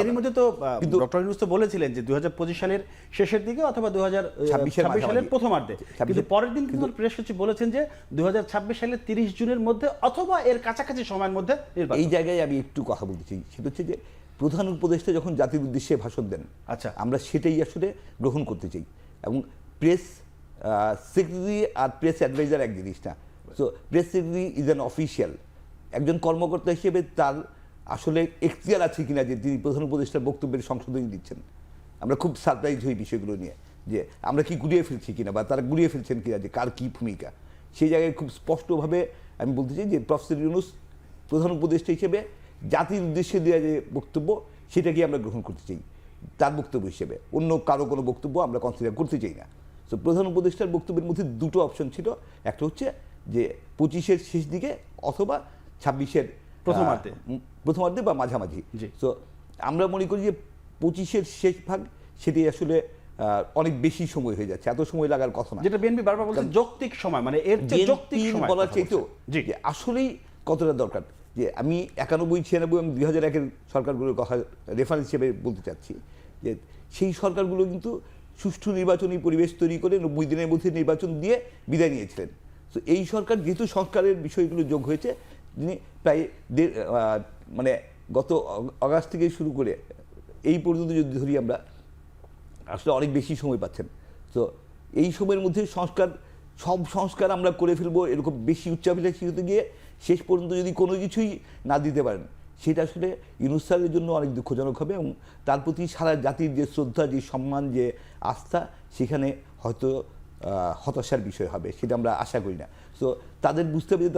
এর মধ্যে তো কিন্তু ডক্টর ইউনূস তো বলেছিলেন যে 2025 সালের শেষের দিকে অথবা 2026 সালের প্রথমার্ধে, কিন্তু পরের দিন কিন্তু প্রেস সচিব বলেছেন যে 2026 সালের 30 জুনের মধ্যে অথবা এর কাছাকাছি সময়ের মধ্যে নির্বাচন।
এই জায়গায় আমি একটু কথা বলতে চাই, সেটা হচ্ছে যে প্রধান উপদেষ্টা যখন জাতির উদ্দেশ্যে ভাষণ দেন, আমরা সেটাই আসলে গ্রহণ করতে চাই। এবং প্রেস সেক্রেটারি আর প্রেস অ্যাডভাইজার এক জিনিস না। So press secretary is an official, একজন কর্মকর্তা হিসেবে তার আসলে এখতিয়ার আছে কিনা যে তিনি প্রধান উপদেষ্টার বক্তব্যের সংশোধনী দিচ্ছেন। আমরা খুব সারপ্রাইজ হই বিষয়গুলো নিয়ে, যে আমরা কি গুলিয়ে ফেলছি কিনা বা তারা গুলিয়ে ফেলছেন কিনা, যে কার কী ভূমিকা। সেই জায়গায় খুব স্পষ্টভাবে আমি বলতে চাই যে প্রফেসর ইউনূস প্রধান উপদেষ্টা হিসেবে জাতির উদ্দেশ্যে দেওয়া যে বক্তব্য, সেটাকে আমরা গ্রহণ করতে চাই তার বক্তব্য হিসেবে। অন্য কারো কোনো বক্তব্য আমরা কনসিডার করতে চাই না। তো প্রধান উপদেষ্টার বক্তব্যের মধ্যে দুটো অপশন ছিল, একটা হচ্ছে যে 25-এর শেষ দিকে অথবা 26-এর প্রথমার্ধে বা মাঝামাঝি। তো আমরা মনে করি যে 25-এর শেষ ভাগ, সেটি আসলে অনেক বেশি সময় হয়ে যাচ্ছে, এত সময় লাগার কথা না।
যেটা বিএনপি বারবার বলছে যৌক্তিক সময়, মানে এর চেয়ে যৌক্তিক সময়
বলার চাইতেও যে আসলেই কতটা দরকার। যে আমি 91, 96 এবং 2001-এর সরকারগুলোর কথা রেফারেন্স হিসেবে বলতে চাচ্ছি যে সেই সরকারগুলো কিন্তু সুষ্ঠু নির্বাচনী পরিবেশ তৈরি করে 90 দিনের মধ্যে নির্বাচন দিয়ে বিদায় নিয়েছিলেন। তো এই সরকার যেহেতু সংস্কারের বিষয়গুলো যোগ হয়েছে, যিনি প্রায় মানে গত আগস্ট থেকে শুরু করে এই পর্যন্ত যদি ধরি আমরা, আসলে অনেক বেশি সময় পাচ্ছেন। তো এই সময়ের মধ্যে সব সংস্কার আমরা করে ফেলবো এরকম বেশি উচ্চাভিলাষী হতে গিয়ে শেষ পর্যন্ত যদি কোনো কিছুই না দিতে পারেন, সেটা আসলে ইউনূস স্যারের জন্য অনেক দুঃখজনক হবে এবং তার প্রতি সারা জাতির যে শ্রদ্ধা, যে সম্মান, যে আস্থা, সেখানে হয়তো হতাশার বিষয় হবে, সেটা আমরা আশা করি না। তো তাদের বুঝতে হবে যে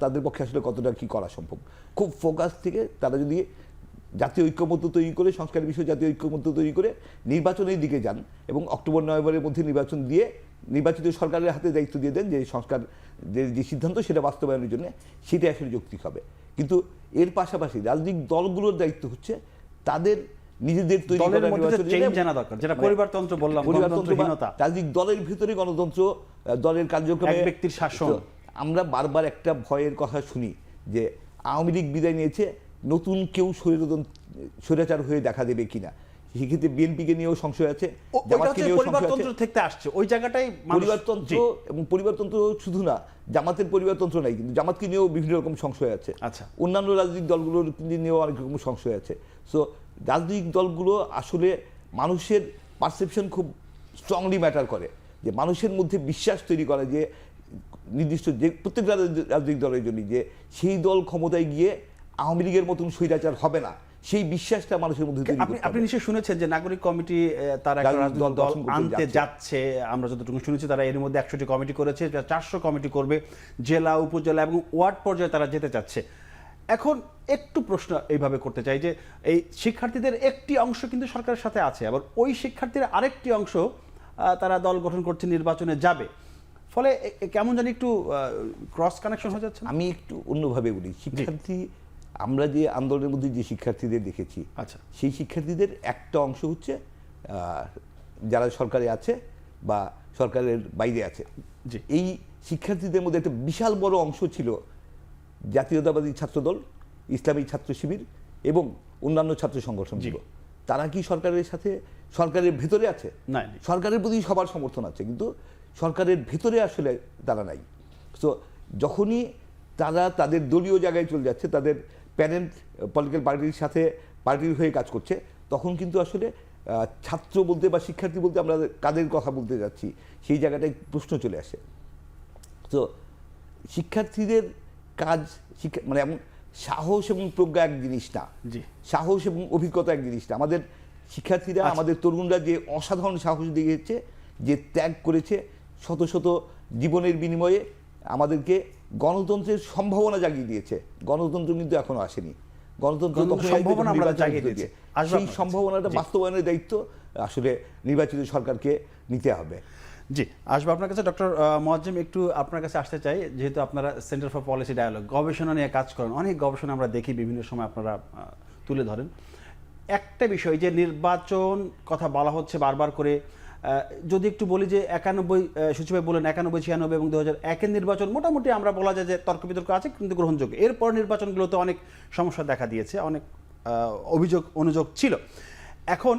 তাদের পক্ষে আসলে কতটা কী করা সম্ভব। খুব ফোকাস থেকে তারা যদি জাতীয় ঐক্যমত্য তৈরি করে, সংস্কারের বিষয়ে জাতীয় ঐক্যমত্য তৈরি করে নির্বাচনের দিকে যান এবং অক্টোবর নভেম্বরের মধ্যে নির্বাচন দিয়ে নির্বাচিত সরকারের হাতে দায়িত্ব দিয়ে দেন যে সংস্কার যে সিদ্ধান্ত সেটা বাস্তবায়নের জন্য, সেটাই আসলে যৌক্তিক হবে। কিন্তু এর পাশাপাশি রাজনৈতিক দলগুলোর দায়িত্ব হচ্ছে তাদের নিজেদের তৈরি করা
পরিবারতন্ত্র বললাম, গণতন্ত্রহীনতা,
রাজনৈতিক দলের ভিতরে গণতন্ত্র, দলের কার্যক্রমে
ব্যক্তির শাসন।
আমরা বারবার একটা ভয়ের কথা শুনি যে আওয়ামী লীগ বিদায় নিয়েছে, নতুন কেউ স্বৈরাচার হয়ে দেখা দেবে কিনা। সেক্ষেত্রে বিএনপিকে নিয়েও সংশয় আছে, জামাতকে নিয়েও
পরিবারতন্ত্র থেকে আসছে ওই জায়গাটাই
পরিবারতন্ত্র। এবং পরিবারতন্ত্র শুধু না, জামাতের পরিবারতন্ত্র নাই, কিন্তু জামাতকে নিয়েও বিভিন্ন রকম সংশয় আছে।
আচ্ছা,
অন্যান্য রাজনৈতিক দলগুলোর নিয়েও অনেক রকম সংশয় আছে। সো রাজনৈতিক দলগুলো আসলে মানুষের পারসেপশন খুব স্ট্রংলি ম্যাটার করে, যে মানুষের মধ্যে বিশ্বাস তৈরি করে যে নির্দিষ্ট যে প্রত্যেক রাজনৈতিক দলের জন্য যে সেই দল ক্ষমতায় গিয়ে আওয়ামী লীগের মতন স্বৈরাচার হবে না, সেই বিশ্বাসটা মানুষের মধ্যে তৈরি করতে হবে।
আপনি নিশ্চয়ই শুনেছেন যে নাগরিক কমিটি তারা একটা রাজনৈতিক দল আনতে যাচ্ছে। আমরা যতটুকু শুনেছি তারা এর মধ্যে 100টি কমিটি করেছে, 400 কমিটি করবে, জেলা, উপজেলা এবং ওয়ার্ড পর্যায়ে তারা যেতে চাচ্ছে। এখন একটু প্রশ্ন এইভাবে করতে চাই যে এই শিক্ষার্থীদের একটি অংশ কিন্তু সরকারের সাথে আছে, আবার ওই শিক্ষার্থীদের আরেকটি অংশ তারা দল গঠন করছে, নির্বাচনে যাবে, ফলে কেমন জানি একটু ক্রস কানেকশন হয়ে যাচ্ছে।
আমি একটু অন্যভাবে বলি, শিক্ষার্থী, আমরা যে আন্দোলনের মধ্যে যে শিক্ষার্থীদের দেখেছি,
আচ্ছা,
সেই শিক্ষার্থীদের একটা অংশ হচ্ছে যারা সরকারে আছে বা সরকারের বাইরে আছে। এই শিক্ষার্থীদের মধ্যে একটা বিশাল বড় অংশ ছিল জাতীয়তাবাদী ছাত্রদল, ইসলামী ছাত্র শিবির এবং অন্যান্য ছাত্র সংগঠনগুলো। তারা কি সরকারের সাথে, সরকারের ভেতরে আছে?
না,
সরকারের প্রতি সবার সমর্থন আছে, কিন্তু সরকারের ভেতরে আসলে তারা নাই। তো যখনই তারা তাদের দলীয় জায়গায় চলে যাচ্ছে, তাদের প্যারেন্ট পলিটিক্যাল পার্টির সাথে পার্টির হয়ে কাজ করছে, তখন কিন্তু আসলে ছাত্র বলতে বা শিক্ষার্থী বলতে আমরা কাদের কথা বলতে যাচ্ছি, সেই জায়গাটায় প্রশ্ন চলে আসে। তো শিক্ষার্থীদের কাজ, মানে এমন সাহস এবং প্রজ্ঞা এক জিনিস না, সাহস এবং অভিজ্ঞতা এক জিনিস না। আমাদের শিক্ষার্থীরা, আমাদের তরুণরা যে অসাধারণ সাহস দেখিয়েছে, যে ত্যাগ করেছে, শত শত জীবনের বিনিময়ে আমাদেরকে গণতন্ত্রের সম্ভাবনা জাগিয়ে দিয়েছে। গণতন্ত্র কিন্তু এখনো আসেনি, গণতন্ত্র সেই সম্ভাবনাটা বাস্তবায়নের দায়িত্ব আসলে নির্বাচিত সরকারকে নিতে হবে।
জি, আসবো আপনার কাছে ডক্টর মোয়াজ্জেম, একটু আপনার কাছে আসতে চাই, যেহেতু আপনারা সেন্টার ফর পলিসি ডায়ালগ গবেষণা নিয়ে কাজ করেন, অনেক গবেষণা আমরা দেখি বিভিন্ন সময় আপনারা তুলে ধরেন। একটা বিষয় যে নির্বাচন কথা বলা হচ্ছে বারবার করে, যদি একটু বলি যে 91 সচিবাই বলেন 91, 96 এবং 2001-এর নির্বাচন মোটামুটি আমরা বলা যায় যে তর্ক বিতর্ক আছে কিন্তু গ্রহণযোগ্য। এরপর নির্বাচনগুলোতে অনেক সমস্যা দেখা দিয়েছে, অনেক অভিযোগ অনুযোগ ছিল। এখন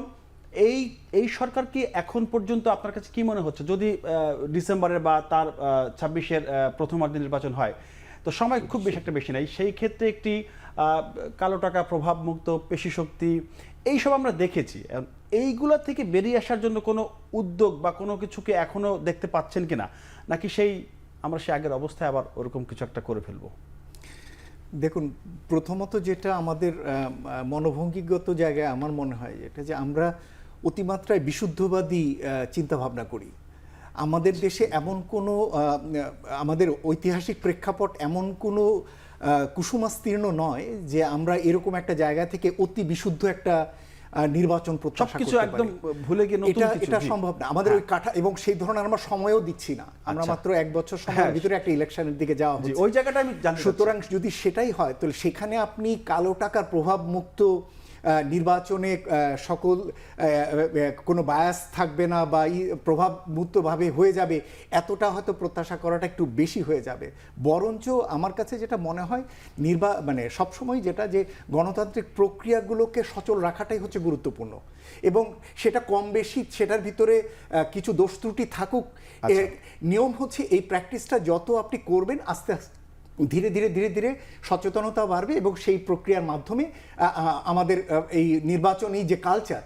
এই সরকার কি এখন পর্যন্ত আপনার কাছে কি মনে হচ্ছে, যদি ডিসেম্বরের বা তার 26-এর প্রথমার্ধে নির্বাচন হয়, তো সময় খুব বেশি নাই, সেই ক্ষেত্রে একটি কালো টাকা প্রভাবমুক্ত পেশি শক্তি এইসব আমরা দেখেছি, এইগুলো থেকে বেরিয়ে আসার জন্য কোনো উদ্যোগ বা কোনো কিছুকে এখনো দেখতে পাচ্ছেন কিনা, নাকি আমরা সেই আগের অবস্থায় আবার ওরকম কিছু একটা করে ফেলবো?
দেখুন, প্রথমত যেটা আমাদের মনোভঙ্গিগত জায়গায় আমার মনে হয় এটা যে আমরা অতিমাত্রায় বিশুদ্ধবাদী চিন্তাভাবনা করি। আমাদের দেশে এমন কোনো, আমাদের ঐতিহাসিক প্রেক্ষাপট এমন কোনো কুসুমাস্তীর্ণ নয় যে আমরা এরকম একটা জায়গা থেকে অতি বিশুদ্ধ একটা নির্বাচন প্রত্যাশা করতে পারি।
একদম ভুলে গিয়ে নতুন কিছু,
এটা সম্ভব না। আমাদের ওই কাঠা এবং সেই ধরনের আমরা সময়ও দিচ্ছি না। আমরা মাত্র 1 বছর সময়ের ভিতরে একটা ইলেকশনের দিকে যাওয়া হচ্ছে,
ওই জায়গাটা আমি জানি।
সুতরাং যদি সেটাই হয় তাহলে সেখানে আপনি কালো টাকার প্রভাব মুক্ত নির্বাচনে সকল কোনো বায়াস থাকবে না বা প্রভাব মুক্তভাবে হয়ে যাবে, এতটা হয়তো প্রত্যাশা করাটা একটু বেশি হয়ে যাবে। বরঞ্চ আমার কাছে যেটা মনে হয় মানে সবসময় যেটা যে গণতান্ত্রিক প্রক্রিয়াগুলোকে সচল রাখাটাই হচ্ছে গুরুত্বপূর্ণ, এবং সেটা কম বেশি সেটার ভিতরে কিছু দোষ ত্রুটি থাকুক। নিয়ম হচ্ছে এই প্র্যাকটিসটা যত আপনি করবেন আস্তে আস্তে ধীরে ধীরে ধীরে ধীরে সচেতনতা বাড়বে, এবং সেই প্রক্রিয়ার মাধ্যমে আমাদের এই নির্বাচনী যে কালচার,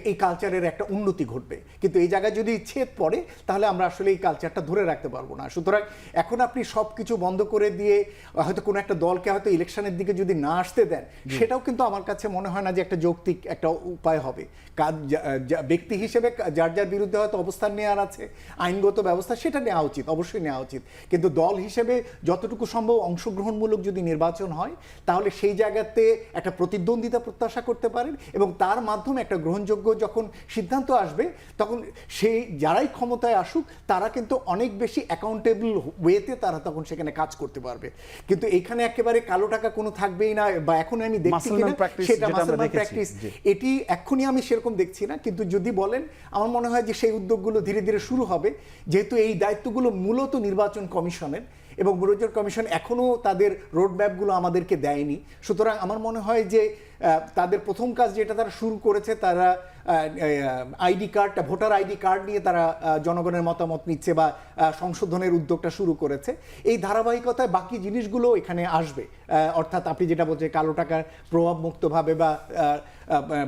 এই কালচারের একটা উন্নতি ঘটবে। কিন্তু এই জায়গায় যদি ছেদ পড়ে তাহলে আমরা আসলে এই কালচারটা ধরে রাখতে পারবো না। সুতরাং এখন আপনি সব কিছু বন্ধ করে দিয়ে হয়তো কোনো একটা দলকে হয়তো ইলেকশনের দিকে যদি না আসতে দেন, সেটাও কিন্তু আমার কাছে মনে হয় না যে একটা যৌক্তিক একটা উপায় হবে। ব্যক্তি হিসেবে যার যার বিরুদ্ধে হয়তো অবস্থান নেওয়ার আছে, আইনগত ব্যবস্থা সেটা নেওয়া উচিত, অবশ্যই নেওয়া উচিত। কিন্তু দল হিসেবে যতটুকু সম্ভব অংশগ্রহণমূলক যদি নির্বাচন হয়, তাহলে সেই জায়গাতে একটা প্রতিদ্বন্দ্বিতা প্রত্যাশা করতে পারেন, এবং তার মাধ্যমে একটা গ্রহণযোগ্য যখন সিদ্ধান্ত আসবে, তখন সেই যারাই ক্ষমতায় আসুক তারা কিন্তু অনেক বেশি অ্যাকাউন্টেবল ওয়েতে তারা তখন সেখানে কাজ করতে পারবে। কিন্তু এখানে একেবারে কালো টাকা কোনো থাকবেই না, বা এখন আমি দেখছি কিনা সেটা মাসলম্যান প্র্যাকটিস, এটি এক্ষুনি আমি সেরকম দেখছি না। কিন্তু যদি বলেন, আমার মনে হয় যে সেই উদ্যোগগুলো ধীরে ধীরে শুরু হবে, যেহেতু এই দায়িত্বগুলো মূলত নির্বাচন কমিশনের, এবং নির্বাচন কমিশন এখনও তাদের রোডম্যাপগুলো আমাদেরকে দেয়নি। সুতরাং আমার মনে হয় যে তাদের প্রথম কাজ যেটা তারা শুরু করেছে, তারা আইডি কার্ডটা, ভোটার আইডি কার্ড নিয়ে তারা জনগণের মতামত নিচ্ছে বা সংশোধনের উদ্যোগটা শুরু করেছে। এই ধারাবাহিকতায় বাকি জিনিসগুলো এখানে আসবে। অর্থাৎ আপনি যেটা বলছেন কালো টাকার প্রভাবমুক্তভাবে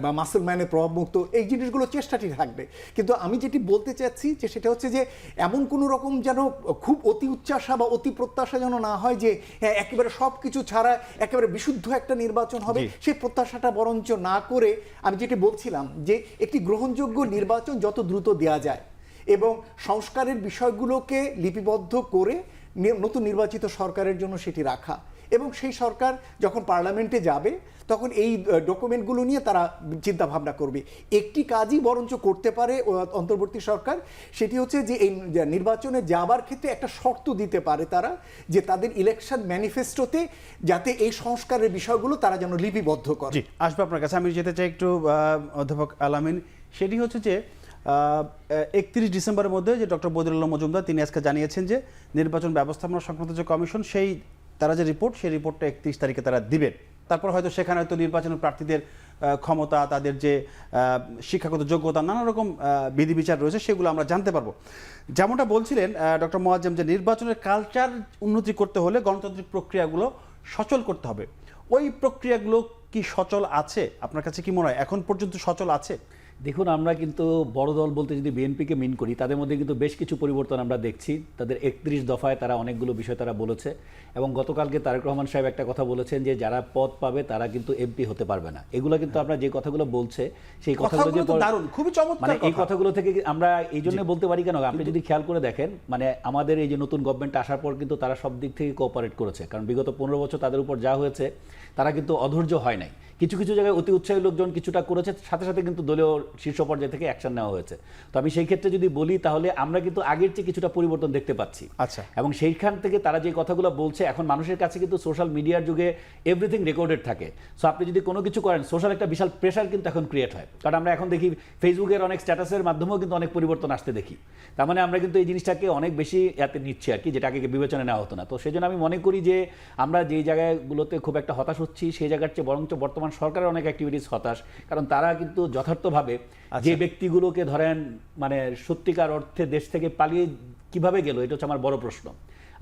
বা মাসলম্যানের প্রভাবমুক্ত, এই জিনিসগুলো চেষ্টাটি থাকবে। কিন্তু আমি যেটি বলতে চাচ্ছি যে সেটা হচ্ছে যে এমন কোনো রকম যেন খুব অতি উচ্চাসা বা অতি প্রত্যাশা যেন না হয় যে হ্যাঁ একেবারে সব কিছু ছাড়া একেবারে বিশুদ্ধ একটা নির্বাচন হবে, সেই প্রত্যাশাটা বরঞ্চ না করে আমি যেটি বলছিলাম যে একটি গ্রহণযোগ্য নির্বাচন যত দ্রুত দেওয়া যায় এবং সংস্কারের বিষয়গুলোকে লিপিবদ্ধ করে নতুন নির্বাচিত সরকারের জন্য সেটি রাখা, এবং সেই সরকার যখন পার্লামেন্টে যাবে তখন এই ডকুমেন্টগুলো নিয়ে তারা চিন্তা ভাবনা করবে। একটি কাজই বরঞ্চ করতে পারে অন্তর্বর্তী সরকার, সেটি হচ্ছে যে এই নির্বাচনে যাবার ক্ষেত্রে একটা শর্ত দিতে পারে তারা, যে তাদের ইলেকশন ম্যানিফেস্টোতে যাতে এই সংস্কারের বিষয়গুলো তারা যেন লিপিবদ্ধ করে।
জি, আসবে আপনার কাছে। আমি যেতে চাই একটু অধ্যাপক আলামিন, সেটি হচ্ছে যে 31 ডিসেম্বরের মধ্যে যে ডক্টর বদিউল আলম মজুমদার তিনি আজকে জানিয়েছেন যে নির্বাচন ব্যবস্থাপনা সংক্রান্ত যে কমিশন, সেই তারা যে রিপোর্ট, সেই রিপোর্টটা 31 তারিখে তারা দিবেন। তারপর হয়তো সেখানে হয়তো নির্বাচনের প্রার্থীদের ক্ষমতা, তাদের যে শিক্ষাগত যোগ্যতা, নানা রকম বিধিবিচার রয়েছে, সেগুলো আমরা জানতে পারবো। যেমনটা বলছিলেন ডক্টর মোয়াজ্জেম, যে নির্বাচনের কালচার উন্নতি করতে হলে গণতান্ত্রিক প্রক্রিয়াগুলো সচল করতে হবে। ওই প্রক্রিয়াগুলো কি সচল আছে? আপনার কাছে কি মনে হয় এখন পর্যন্ত সচল আছে?
দেখুন, আমরা কিন্তু বড় দল বলতে যদি বিএনপিকে মিন করি, তাদের মধ্যে কিন্তু বেশ কিছু পরিবর্তন আমরা দেখছি। তাদের 31 দফায় তারা অনেকগুলো বিষয় তারা বলেছে, এবং গতকালকে তারেক রহমান সাহেব একটা কথা বলেছেন যে যারা পদ পাবে তারা কিন্তু এমপি হতে পারবে না। এগুলো কিন্তু আমরা যে কথাগুলো বলছে সেই কথাগুলো
দারুণ, খুবই চমৎকার।
মানে এই কথাগুলো থেকে আমরা এই জন্য বলতে পারি কেন, আপনি যদি খেয়াল করে দেখেন, মানে আমাদের এই যে নতুন গভর্নমেন্ট আসার পর কিন্তু তারা সব দিক থেকে কোঅপারেট করেছে। কারণ বিগত 15 বছর তাদের উপর যা হয়েছে, তারা কিন্তু অধৈর্য হয় নাই। কিছু কিছু জায়গায় অতি উৎসাহী লোকজন কিছুটা করেছে, সাথে সাথে কিন্তু দলীয় শীর্ষ পর্যায় থেকে অ্যাকশন নেওয়া হয়েছে। তো আমি সেই ক্ষেত্রে যদি বলি, তাহলে আমরা কিন্তু আগের চেয়ে কিছুটা পরিবর্তন দেখতে পাচ্ছি।
আচ্ছা,
এবং সেইখান থেকে তারা যে কথাগুলো বলছে, এখন মানুষের কাছে কিন্তু সোশ্যাল মিডিয়ার যুগে এভরিথিং রেকর্ডেড থাকে। সো আপনি যদি কোনো কিছু করেন, সোশ্যাল একটা বিশাল প্রেশার কিন্তু এখন ক্রিয়েট হয়। কারণ আমরা এখন দেখি ফেসবুকের অনেক স্ট্যাটাসের মাধ্যমেও কিন্তু অনেক পরিবর্তন আসতে দেখি। তার মানে আমরা কিন্তু এই জিনিসটাকে অনেক বেশি এতে নিচ্ছি আর কি, যেটা আগে বিবেচনা নেওয়া হতো না। তো সেই জন্য আমি মনে করি যে আমরা যেই জায়গাগুলোতে খুব একটা হতাশ হচ্ছি, সেই জায়গার চেয়ে বরঞ্চ বর্তমান সরকারের অনেক অ্যাক্টিভিটিস হতাশ। কারণ তারা কিন্তু যথার্থভাবে যে ব্যক্তিগুলোকে ধরেন মানে সত্যিকার অর্থে দেশ থেকে পালিয়ে কিভাবে গেল, এটা হচ্ছে আমার বড় প্রশ্ন।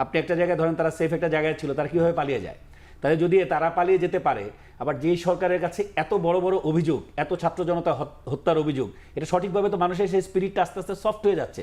আপনি একটা জায়গায় ধরেন তারা সেফ একটা জায়গায় ছিল, তারা কিভাবে পালিয়ে যায়? তাহলে যদি তারা পালিয়ে যেতে পারে, আবার যেই সরকারের কাছে এত বড় বড় অভিযোগ, এত ছাত্র জনতা হত্যার অভিযোগ, এটা সঠিকভাবে তো মানুষের সেই স্পিরিটটা আস্তে আস্তে সফট হয়ে যাচ্ছে।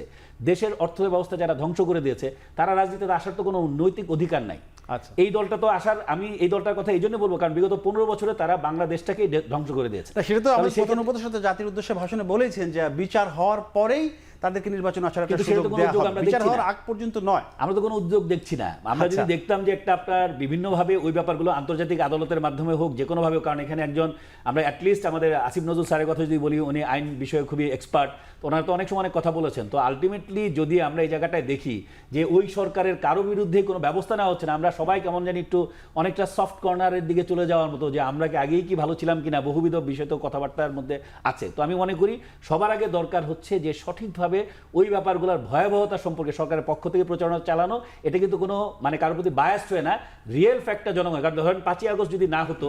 দেশের অর্থ ব্যবস্থা যারা ধ্বংস করে দিয়েছে, তারা রাজনীতিতে আসার তো কোনো নৈতিক অধিকার নাই।
আচ্ছা,
এই দলটা তো আসার, আমি এই দলটার কথা এই জন্য বলবো কারণ বিগত 15 বছরে তারা বাংলাদেশটাকেই ধ্বংস করে দিয়েছে।
সেটা তো আমাদের প্রধান উপদেষ্টা জাতির উদ্দেশ্যে ভাষণে বলেছেন যে বিচার হওয়ার পরেই তাদেরকে নির্বাচনে আসার একটা
কিন্তু সেটা
সুযোগ
তো কোনো
দেওয়া
উদ্যোগ
হবে
আমরা
বিচার
দেখছি
হওয়ার
না।
আগ পর্যন্ত নয়।
আমরা তো কোনো উদ্যোগ দেখছি না। আমরা যদি
আচ্ছা।
দেখতাম যে একটা আপনার বিভিন্নভাবে ওই ব্যাপারগুলো আন্তর্জাতিক আদালতের মাধ্যমে হোক, যে কোনোভাবে, কারণ এখানে একজন, আমরা অ্যাটলিস্ট আমাদের আসিফ নজরুল স্যারের কথা যদি বলি, উনি আইন বিষয়ে খুবই এক্সপার্ট, তো ওনারা তো অনেক সময় অনেক কথা বলেছেন। তো আলটিমেটলি যদি আমরা এই জায়গাটায় দেখি যে ওই সরকারের কারো বিরুদ্ধে কোনো ব্যবস্থা নেওয়া হচ্ছে না, আমরা সবাই কেমন জানি একটু অনেকটা সফট কর্নারের দিকে চলে যাওয়ার মতো, যে আমরা কি আগেই কি ভালো ছিলাম কিনা, বহুবিধ বিষয় তো কথাবার্তার মধ্যে আছে। তো আমি মনে করি সবার আগে দরকার হচ্ছে যে সঠিকভাবে ওই ব্যাপারগুলোর ভয়াবহতা সম্পর্কে সরকারের পক্ষ থেকে প্রচারণা চালানো। এটা কিন্তু কোনো মানে কারোর প্রতি বায়াসড হয়ে না, রিয়েল ফ্যাক্টটা জনগণ, কারণ ধরেন 5ই আগস্ট যদি না হতো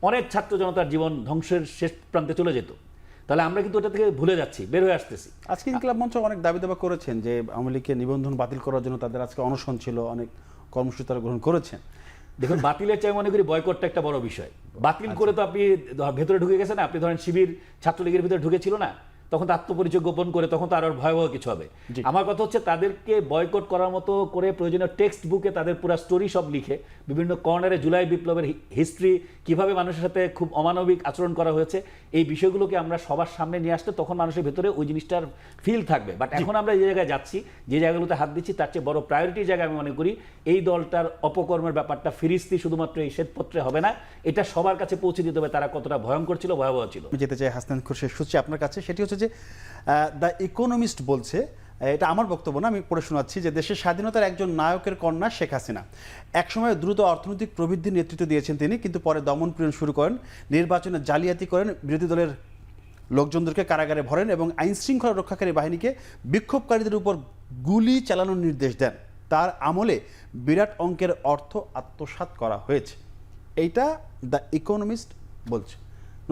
অনেক ছাত্র জনতার জীবন ধ্বংসের শেষ প্রান্তে চলে যেত। তাহলে আমরা কিন্তু ওটা থেকে ভুলে যাচ্ছি, বের হয়ে আসতেছি।
আজকে ইনকিলাব মঞ্চ অনেক দাবি দাবা করেছেন যে আওয়ামী লীগের নিবন্ধন বাতিল করার জন্য তাদের আজকে অনশন ছিল, অনেক কর্মসূচি তারা গ্রহণ করেছেন।
দেখুন, বাতিলের চাই মনে করি বয়কটটা একটা বড় বিষয়। বাতিল করে তো আপনি ভেতরে ঢুকে গেছেন, আপনি ধরেন শিবির ছাত্রলীগের ভিতরে ঢুকেছিল না, তখন তো আত্মপরিচয় গোপন করে, তখন তো আরো ভয়াবহ কিছু হবে। আমার কথা হচ্ছে তাদেরকে বয়কট করার মতো করে প্রয়োজনীয় টেক্সট বুকে তাদের পুরো স্টোরি সব লিখে, বিভিন্ন কর্নারে জুলাই বিপ্লবের হিস্ট্রি, কিভাবে মানুষের সাথে খুব অমানবিক আচরণ করা হয়েছে, এই বিষয়গুলোকে আমরা সবার সামনে নিয়ে আসলে তখন মানুষের ভেতরে ওই জিনিসটার ফিল থাকবে। বাট এখন আমরা যে জায়গায় যাচ্ছি, যে জায়গাগুলোতে হাত দিচ্ছি, তার চেয়ে বড় প্রায়োরিটির জায়গায় আমি মনে করি এই দলটার অপকর্মের ব্যাপারটা ফিরিস্তি শুধুমাত্র এই শ্বেতপত্রে হবে না, এটা সবার কাছে পৌঁছে দিতে হবে তারা কতটা ভয়ঙ্কর ছিল, ভয়াবহ ছিল।
আমি যেতে চাই হাসনান খুরশেদ সূচি আপনার কাছে, সেটি হচ্ছে যে দ্য ইকোনমিস্ট বলছে, এটা আমার বক্তব্য না, আমি পড়ে শোনাচ্ছি, যে দেশের স্বাধীনতার একজন নায়কের কন্যা শেখ হাসিনা একসময় দ্রুত অর্থনৈতিক প্রবৃদ্ধির নেতৃত্ব দিয়েছেন তিনি, কিন্তু পরে দমন পীড়ন শুরু করেন, নির্বাচনে জালিয়াতি করেন, বিরোধী দলের লোকজনদেরকে কারাগারে ভরেন এবং আইন শৃঙ্খলা রক্ষাকারী বাহিনীকে বিক্ষোভকারীদের উপর গুলি চালানোর নির্দেশ দেন। তার আমলে বিরাট অঙ্কের অর্থ আত্মসাৎ করা হয়েছে। এইটা দ্য ইকোনমিস্ট বলছে।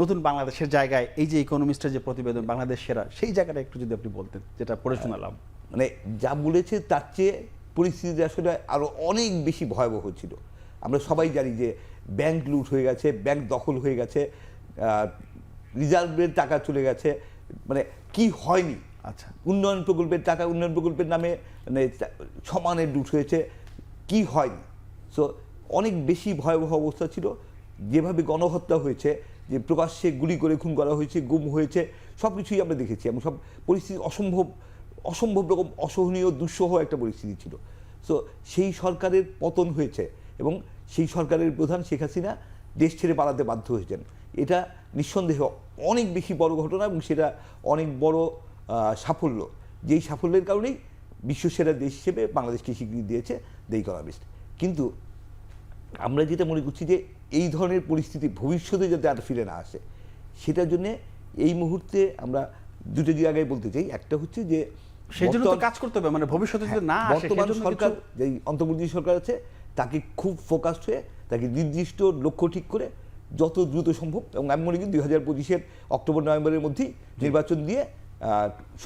নতুন বাংলাদেশের জায়গায় এই যে ইকোনমিস্টের যে প্রতিবেদন বাংলাদেশ সেরা, সেই জায়গাটা একটু যদি আপনি বলতেন, যেটা পড়ে শোনালাম।
মানে যা বলেছে তার চেয়ে পরিস্থিতি আসলে আরো অনেক বেশি ভয়াবহ ছিল। আমরা সবাই জানি যে ব্যাংক লুট হয়ে গেছে, ব্যাংক দখল হয়ে গেছে, রিজার্ভের টাকা চলে গেছে, মানে কি হয়নি।
আচ্ছা,
উন্নয়ন প্রকল্পের টাকা, উন্নয়ন প্রকল্পের নামে মানে সমানে লুট হয়েছে, কি হয়নি। সো অনেক বেশি ভয়াবহ অবস্থা ছিল। যেভাবে গণহত্যা হয়েছে, যে প্রকাশ্যে গুলি করে খুন করা হয়েছে, গুম হয়েছে, সব কিছুই আমরা দেখেছি এবং সব পরিস্থিতি অসম্ভব রকম অসহনীয় দুঃসহ একটা পরিস্থিতি ছিল। সো সেই সরকারের পতন হয়েছে এবং সেই সরকারের প্রধান শেখ হাসিনা দেশ ছেড়ে পালাতে বাধ্য হয়েছেন। এটা নিঃসন্দেহে অনেক বেশি বড় ঘটনা এবং সেটা অনেক বড় সাফল্য, যেই সাফল্যের কারণেই বিশ্বসেরা দেশ হিসেবে বাংলাদেশকে স্বীকৃতি দিয়েছে দ্য ইকোনমিস্ট। কিন্তু আমরা যেটা মনে করছি যে এই ধরনের পরিস্থিতি ভবিষ্যতে যাতে আর ফিরে না আসে, সেটার জন্য এই মুহূর্তে আমরা দুটো জায়গায় বলতে চাই। একটা হচ্ছে যে
সেই জন্য তো কাজ করতে হবে, মানে ভবিষ্যতে যদি না আসে,
বর্তমান
সেজন্য
সরকার,
কিছু-
যেই অন্তর্বর্তী সরকার আছে, তাকে খুব ফোকাসড হয়ে তাকে নির্দিষ্ট লক্ষ্য ঠিক করে যত দ্রুত সম্ভব, এবং আমি মনে করি 2025-এর অক্টোবর নভেম্বরের মধ্যেই নির্বাচন দিয়ে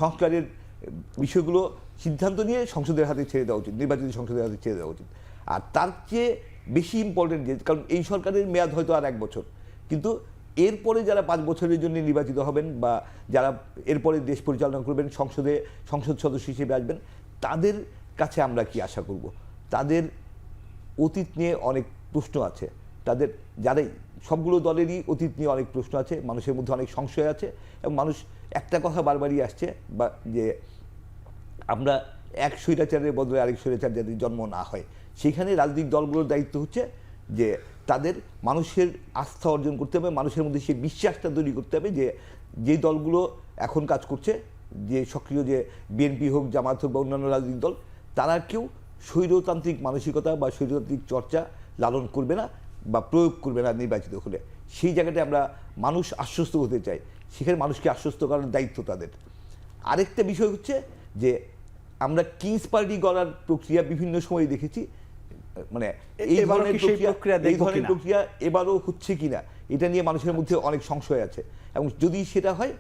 সংস্কারের বিষয়গুলো সিদ্ধান্ত নিয়ে সংসদের হাতে ছেড়ে দেওয়া উচিত, নির্বাচিত সংসদের হাতে ছেড়ে দেওয়া উচিত। আর তার চেয়ে বেশি ইম্পর্টেন্ট, যে কারণ এই সরকারের মেয়াদ হয়তো আর 1 বছর, কিন্তু এরপরে যারা 5 বছরের জন্য নির্বাচিত হবেন বা যারা এরপরে দেশ পরিচালনা করবেন, সংসদ সদস্য হিসেবে আসবেন, তাদের কাছে আমরা কি আশা করব? তাদের অতীত নিয়ে অনেক প্রশ্ন আছে, তাদের যারাই সবগুলো দলেরই অতীত নিয়ে অনেক প্রশ্ন আছে, মানুষের মধ্যে অনেক সংশয় আছে এবং মানুষ একটা কথা বারবারই আসছে, বা যে আমরা এক স্বৈরাচারের বদলে আরেক স্বৈরাচার যাতে জন্ম না হয়, সেখানে রাজনৈতিক দলগুলোর দায়িত্ব হচ্ছে যে তাদের মানুষের আস্থা অর্জন করতে হবে, মানুষের মধ্যে সেই বিশ্বাসটা তৈরি করতে হবে যে যে দলগুলো এখন কাজ করছে, যে সক্রিয়, যে বিএনপি হোক, জামাত হোক বা অন্যান্য রাজনৈতিক দল, তারা কেউ স্বৈরতান্ত্রিক মানসিকতা বা স্বৈরতান্ত্রিক চর্চা লালন করবে না বা প্রয়োগ করবে না নির্বাচিত হলে। সেই জায়গাটা আমরা মানুষ আশ্বস্ত হতে চাই, সেখানে মানুষকে আশ্বস্ত করার দায়িত্ব তাদের। আরেকটা বিষয় হচ্ছে যে আমরা কিংস পার্টি গড়ার প্রক্রিয়া বিভিন্ন সময় দেখেছি, মানে এই ধরনের প্রক্রিয়া এবারও হচ্ছে কিনা এটা নিয়ে মানুষের মধ্যে অনেক সংশয় আছে। এবং যদি সেটা হয়,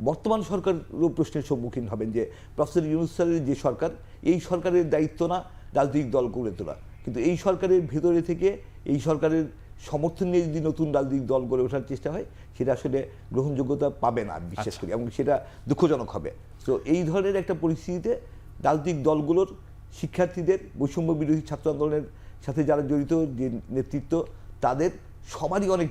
বর্তমান সরকারও প্রশ্নের সম্মুখীন হবেন যে প্রফেসর ইউনূস স্যারের যে সরকার, এই সরকারের দায়িত্ব না রাজনৈতিক দল গড়ে তোলা, কিন্তু এই সরকারের ভেতরে থেকে এই সরকারের সমর্থন নিয়ে যদি নতুন রাজনৈতিক দল গড়ে ওঠার চেষ্টা হয়, সেটা আসলে গ্রহণযোগ্যতা পাবে না বিশেষ করে, এবং সেটা দুঃখজনক হবে। তো এই ধরনের একটা পরিস্থিতিতে রাজনৈতিক দলগুলোর, শিক্ষার্থীদের, বৈষম্য বিরোধী ছাত্র আন্দোলনের সাথে যারা জড়িত যে নেতৃত্ব, তাদের সবারই অনেক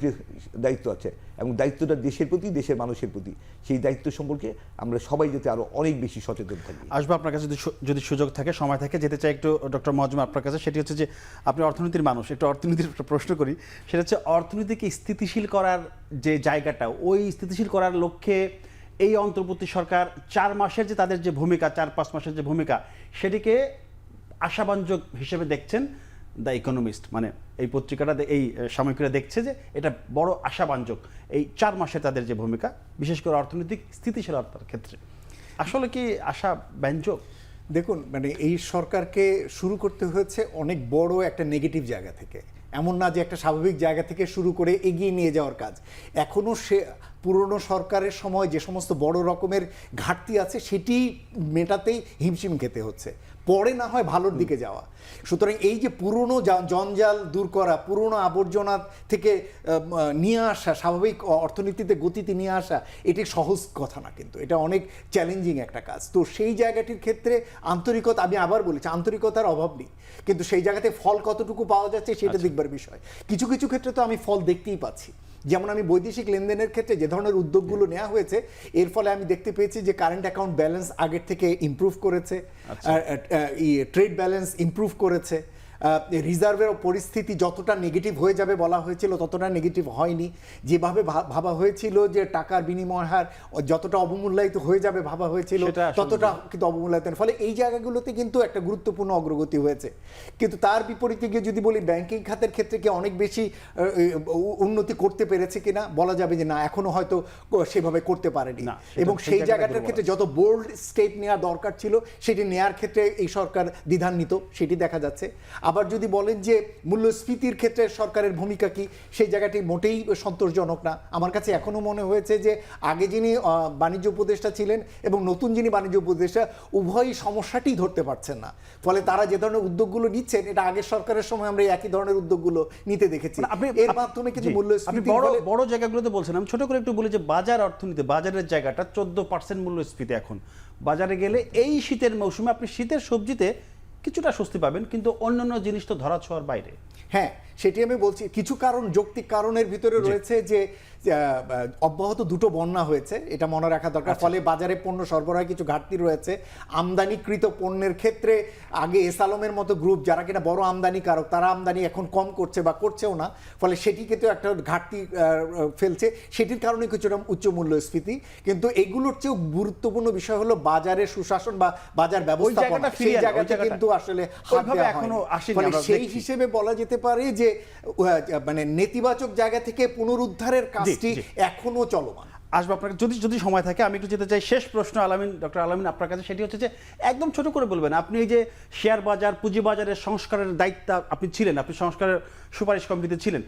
দায়িত্ব আছে এবং দায়িত্বটা দেশের প্রতি, দেশের মানুষের প্রতি। সেই দায়িত্ব সম্পর্কে আমরা সবাই যাতে আরো অনেক বেশি সচেতন থাকি।
আসবো আপনার কাছে যদি সুযোগ থাকে, সময় থাকে, যেতে চাই একটু ডক্টর মজুম আপনার কাছে। সেটি হচ্ছে যে আপনি অর্থনীতির মানুষ, একটু অর্থনীতির একটা প্রশ্ন করি। সেটা হচ্ছে অর্থনীতিকে স্থিতিশীল করার যে জায়গাটা, ওই স্থিতিশীল করার লক্ষ্যে এই অন্তর্বর্তী সরকার 4 মাসের যে তাদের যে ভূমিকা, 4-5 মাসের যে ভূমিকা, সেটিকে আশাব্যঞ্জক হিসেবে দেখছেন দ্য ইকোনমিস্ট, মানে এই পত্রিকাটা, এই সাময়িকীরা দেখছে যে এটা বড় আশাব্যঞ্জক এই 4 মাসে তাদের যে ভূমিকা, বিশেষ করে অর্থনৈতিক স্থিতিশীলতার ক্ষেত্রে। আসলে কি আশাব্যঞ্জক?
দেখুন, মানে এই সরকারকে শুরু করতে হয়েছে অনেক বড় একটা নেগেটিভ জায়গা থেকে, এমন না যে একটা স্বাভাবিক জায়গা থেকে শুরু করে এগিয়ে নিয়ে যাওয়ার কাজ। এখনও সে পুরনো সরকারের সময় যে সমস্ত বড় রকমের ঘাটতি আছে সেটি মেটাতেই হিমশিম খেতে হচ্ছে, পরে না হয় ভালোর দিকে যাওয়া। সুতরাং এই যে পুরনো জঞ্জাল দূর করা, পুরনো আবর্জনা থেকে নিয়ে আসা, স্বাভাবিক অর্থনীতিতে গতিতে নিয়ে আসা, এটি সহজ কথা না, কিন্তু এটা অনেক চ্যালেঞ্জিং একটা কাজ। তো সেই জায়গাটির ক্ষেত্রে আন্তরিকতা, আমি আবার বলেছি, আন্তরিকতার অভাব নেই, কিন্তু সেই জায়গাতে ফল কতটুকু পাওয়া যাচ্ছে সেটা দেখবার বিষয়। কিছু কিছু ক্ষেত্রে তো আমি ফল দেখতেই পাচ্ছি। যেমন আমি বৈদেশিক লেনদেনের ক্ষেত্রে যে ধরনের উদ্যোগগুলো নেওয়া হয়েছে, এর ফলে আমি দেখতে পেয়েছি যে কারেন্ট অ্যাকাউন্ট ব্যালেন্স আগের থেকে ইমপ্রুভ করেছে, ট্রেড ব্যালেন্স ইমপ্রুভ করেছে, রিজার্ভের পরিস্থিতি যতটা নেগেটিভ হয়ে যাবে বলা হয়েছিল ততটা নেগেটিভ হয়নি। যেভাবে ভাবা হয়েছিল যে টাকার বিনিময় হার যতটা অবমূল্যায়িত হয়ে যাবে ভাবা হয়েছিল ততটা কিন্তু অবমূল্যায়িত, ফলে এই জায়গাগুলোতে কিন্তু একটা গুরুত্বপূর্ণ অগ্রগতি হয়েছে। কিন্তু তার বিপরীতে গিয়ে যদি বলি ব্যাংকিং খাতের ক্ষেত্রে কি অনেক বেশি উন্নতি করতে পেরেছে কিনা, বলা যাবে যে না, এখনো হয়তো সেভাবে করতে পারেনি। এবং সেই জায়গাটার ক্ষেত্রে যত বোল্ড স্টেপ নেওয়া দরকার ছিল সেটি নেওয়ার ক্ষেত্রে এই সরকার দ্বিধান্বিত, সেটি দেখা যাচ্ছে। আবার যদি বলেন যে মূল্যস্ফীতির ক্ষেত্রে সরকারের ভূমিকা কি, সেই জায়গাটি মোটেই সন্তোষজনক না। আমার কাছে এখনো মনে হয়েছে যে আগে যিনি বাণিজ্য উপদেষ্টা ছিলেন এবং নতুন যিনি বাণিজ্য উপদেষ্টা, উভয়ই সমস্যাটি ধরতে পারছেন না। ফলে তারা যে ধরনের উদ্যোগগুলো নিচ্ছেন, এটা আগের সরকারের সময় আমরা একই ধরনের উদ্যোগগুলো নিতে দেখেছি। এর মাধ্যমে কিন্তু মূল্যস্ফীতি
বড় জায়গাগুলোতে বলছেন, আমি ছোট করে একটু বলি যে বাজার অর্থনীতি, বাজারের জায়গাটা 14% মূল্যস্ফীতি এখন। বাজারে গেলে এই শীতের মৌসুমে আপনি শীতের সবজিতে কিছুটা স্বস্তি পাবেন, কিন্তু অন্যান্য জিনিস তো ধরা ছোঁয়ার বাইরে।
হ্যাঁ, সেটি আমি বলছি। কিছু কারণ, যৌক্তিক কারণের ভিতরে রয়েছে যে অব্যাহত দুটো বন্যা হয়েছে, এটা মনে রাখা দরকার। ফলে বাজারে পণ্য সরবরাহে কিছু ঘাটতি রয়েছে। আমদানিকৃত পণ্যের ক্ষেত্রে আগে এসালমের মতো গ্রুপ যারা কিনা বড় আমদানিকারক, তারা আমদানি এখন কম করছে বা করছেও না, ফলে সেটিকে তো একটা ঘাটতি ফেলছে। সেটির কারণে কিছুটা উচ্চ মূল্যস্ফীতি। কিন্তু এগুলোর চেয়েও গুরুত্বপূর্ণ বিষয় হলো বাজারের সুশাসন বা বাজার ব্যবস্থাপনা। সেই জায়গাটা কিন্তু আসলে হাত দেওয়া হয়নি। ফলে সেই হিসেবে বলা যেতে পারে যে মানে নেতিবাচক জায়গা থেকে পুনরুদ্ধারের কাজটি এখনো চলমান।
আসবো আপনাকে যদি সময় থাকে, আমি একটু যেতে চাই শেষ প্রশ্ন ডক্টর আলামিন আপনার কাছে। সেটি হচ্ছে যে একদম ছোট করে বলবেন, আপনি এই যে শেয়ার বাজার, পুঁজি বাজারের সংস্কারের দায়িত্ব আপনি ছিলেন, আপনি সংস্কারের সুপারিশ কমিটিতে ছিলেন,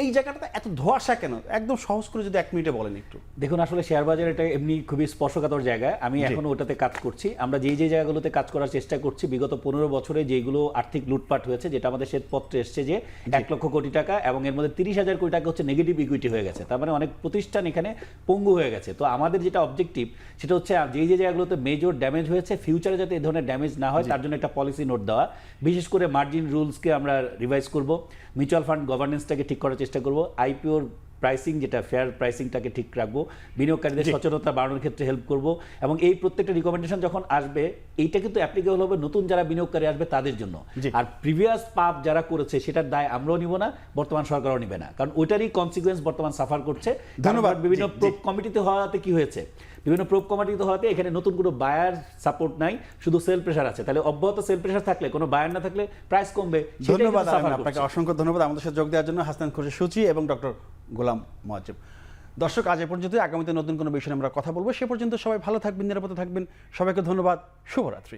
এই জায়গাটাতে এত ধোঁয়াশা কেন? একদম সহজ করে যদি 1 মিনিটে বলেন একটু।
দেখুন, আসলে শেয়ার বাজার এটা এমনি খুবই স্পর্শকাতর জায়গা। আমি এখনো ওটাতে কাজ করছি। আমরা যে জায়গাগুলোতে কাজ করার চেষ্টা করছি, বিগত 15 বছরে যেগুলো আর্থিক লুটপাট হয়েছে, যেটা আমাদের শ্বেতপত্রে এসছে যে 1 লক্ষ কোটি টাকা, এবং এর মধ্যে 30,000 কোটি টাকা হচ্ছে নেগেটিভ ইকুইটি হয়ে গেছে। তার মানে অনেক প্রতিষ্ঠান এখানে পঙ্গু হয়ে গেছে। তো আমাদের যেটা অবজেক্টিভ, সেটা হচ্ছে যে জায়গাগুলোতে মেজর ড্যামেজ হয়েছে, ফিউচারে যাতে এই ধরনের ড্যামেজ না হয় তার জন্য একটা পলিসি নোট দেওয়া। বিশেষ করে মার্জিন রুলসকে আমরা রিভাইজ করব, মিউচুয়াল ফান্ড গভর্নেন্সটাকে ঠিক করার চেষ্টা করব, আইপিওর প্রাইসিং যেটা ফেয়ার প্রাইসিংটাকে ঠিক রাখবো, বিনিয়োগকারীদের সচেতনতা বাড়ানোর ক্ষেত্রে হেল্প করব। এবং এই প্রত্যেকটা রিকমেন্ডেশন যখন আসবে, এইটা কিন্তু অ্যাপ্লিকেবল হবে নতুন যারা বিনিয়োগকারী আসবে তাদের জন্য। আর প্রিভিয়াস পাপ যারা করেছে সেটার দায় আমরাও নিব না, বর্তমান সরকারও নিবে না, কারণ ওইটারই কনসিকুয়েন্স বর্তমান সাফার করছে। ধন্যবাদ। বিভিন্ন প্রোব কমিটিতে হওয়াতে কি হয়েছে, বিভিন্ন প্রোব কমিটিতে হওয়াতে এখানে নতুন কোনো বায়ার সাপোর্ট নাই, শুধু সেল প্রেশার আছে। তাহলে অব্যাহত সেল প্রেশার থাকলে, কোনো বায়ার না থাকলে প্রাইস কমবে।
ধন্যবাদ আপনাকে, অসংখ্য ধন্যবাদ আমাদের সাথে যোগ দেওয়ার জন্য, হাসান খুরশিদ সূচি এবং ডক্টর গোলাম মোয়াজ্জেম। দর্শক, আজ এ পর্যন্ত। আগামীতে নতুন কোনো বিষয়ে আমরা কথা বলবো। সে পর্যন্ত সবাই ভালো থাকবেন, নিরাপদে থাকবেন। সবাইকে ধন্যবাদ। শুভরাত্রি।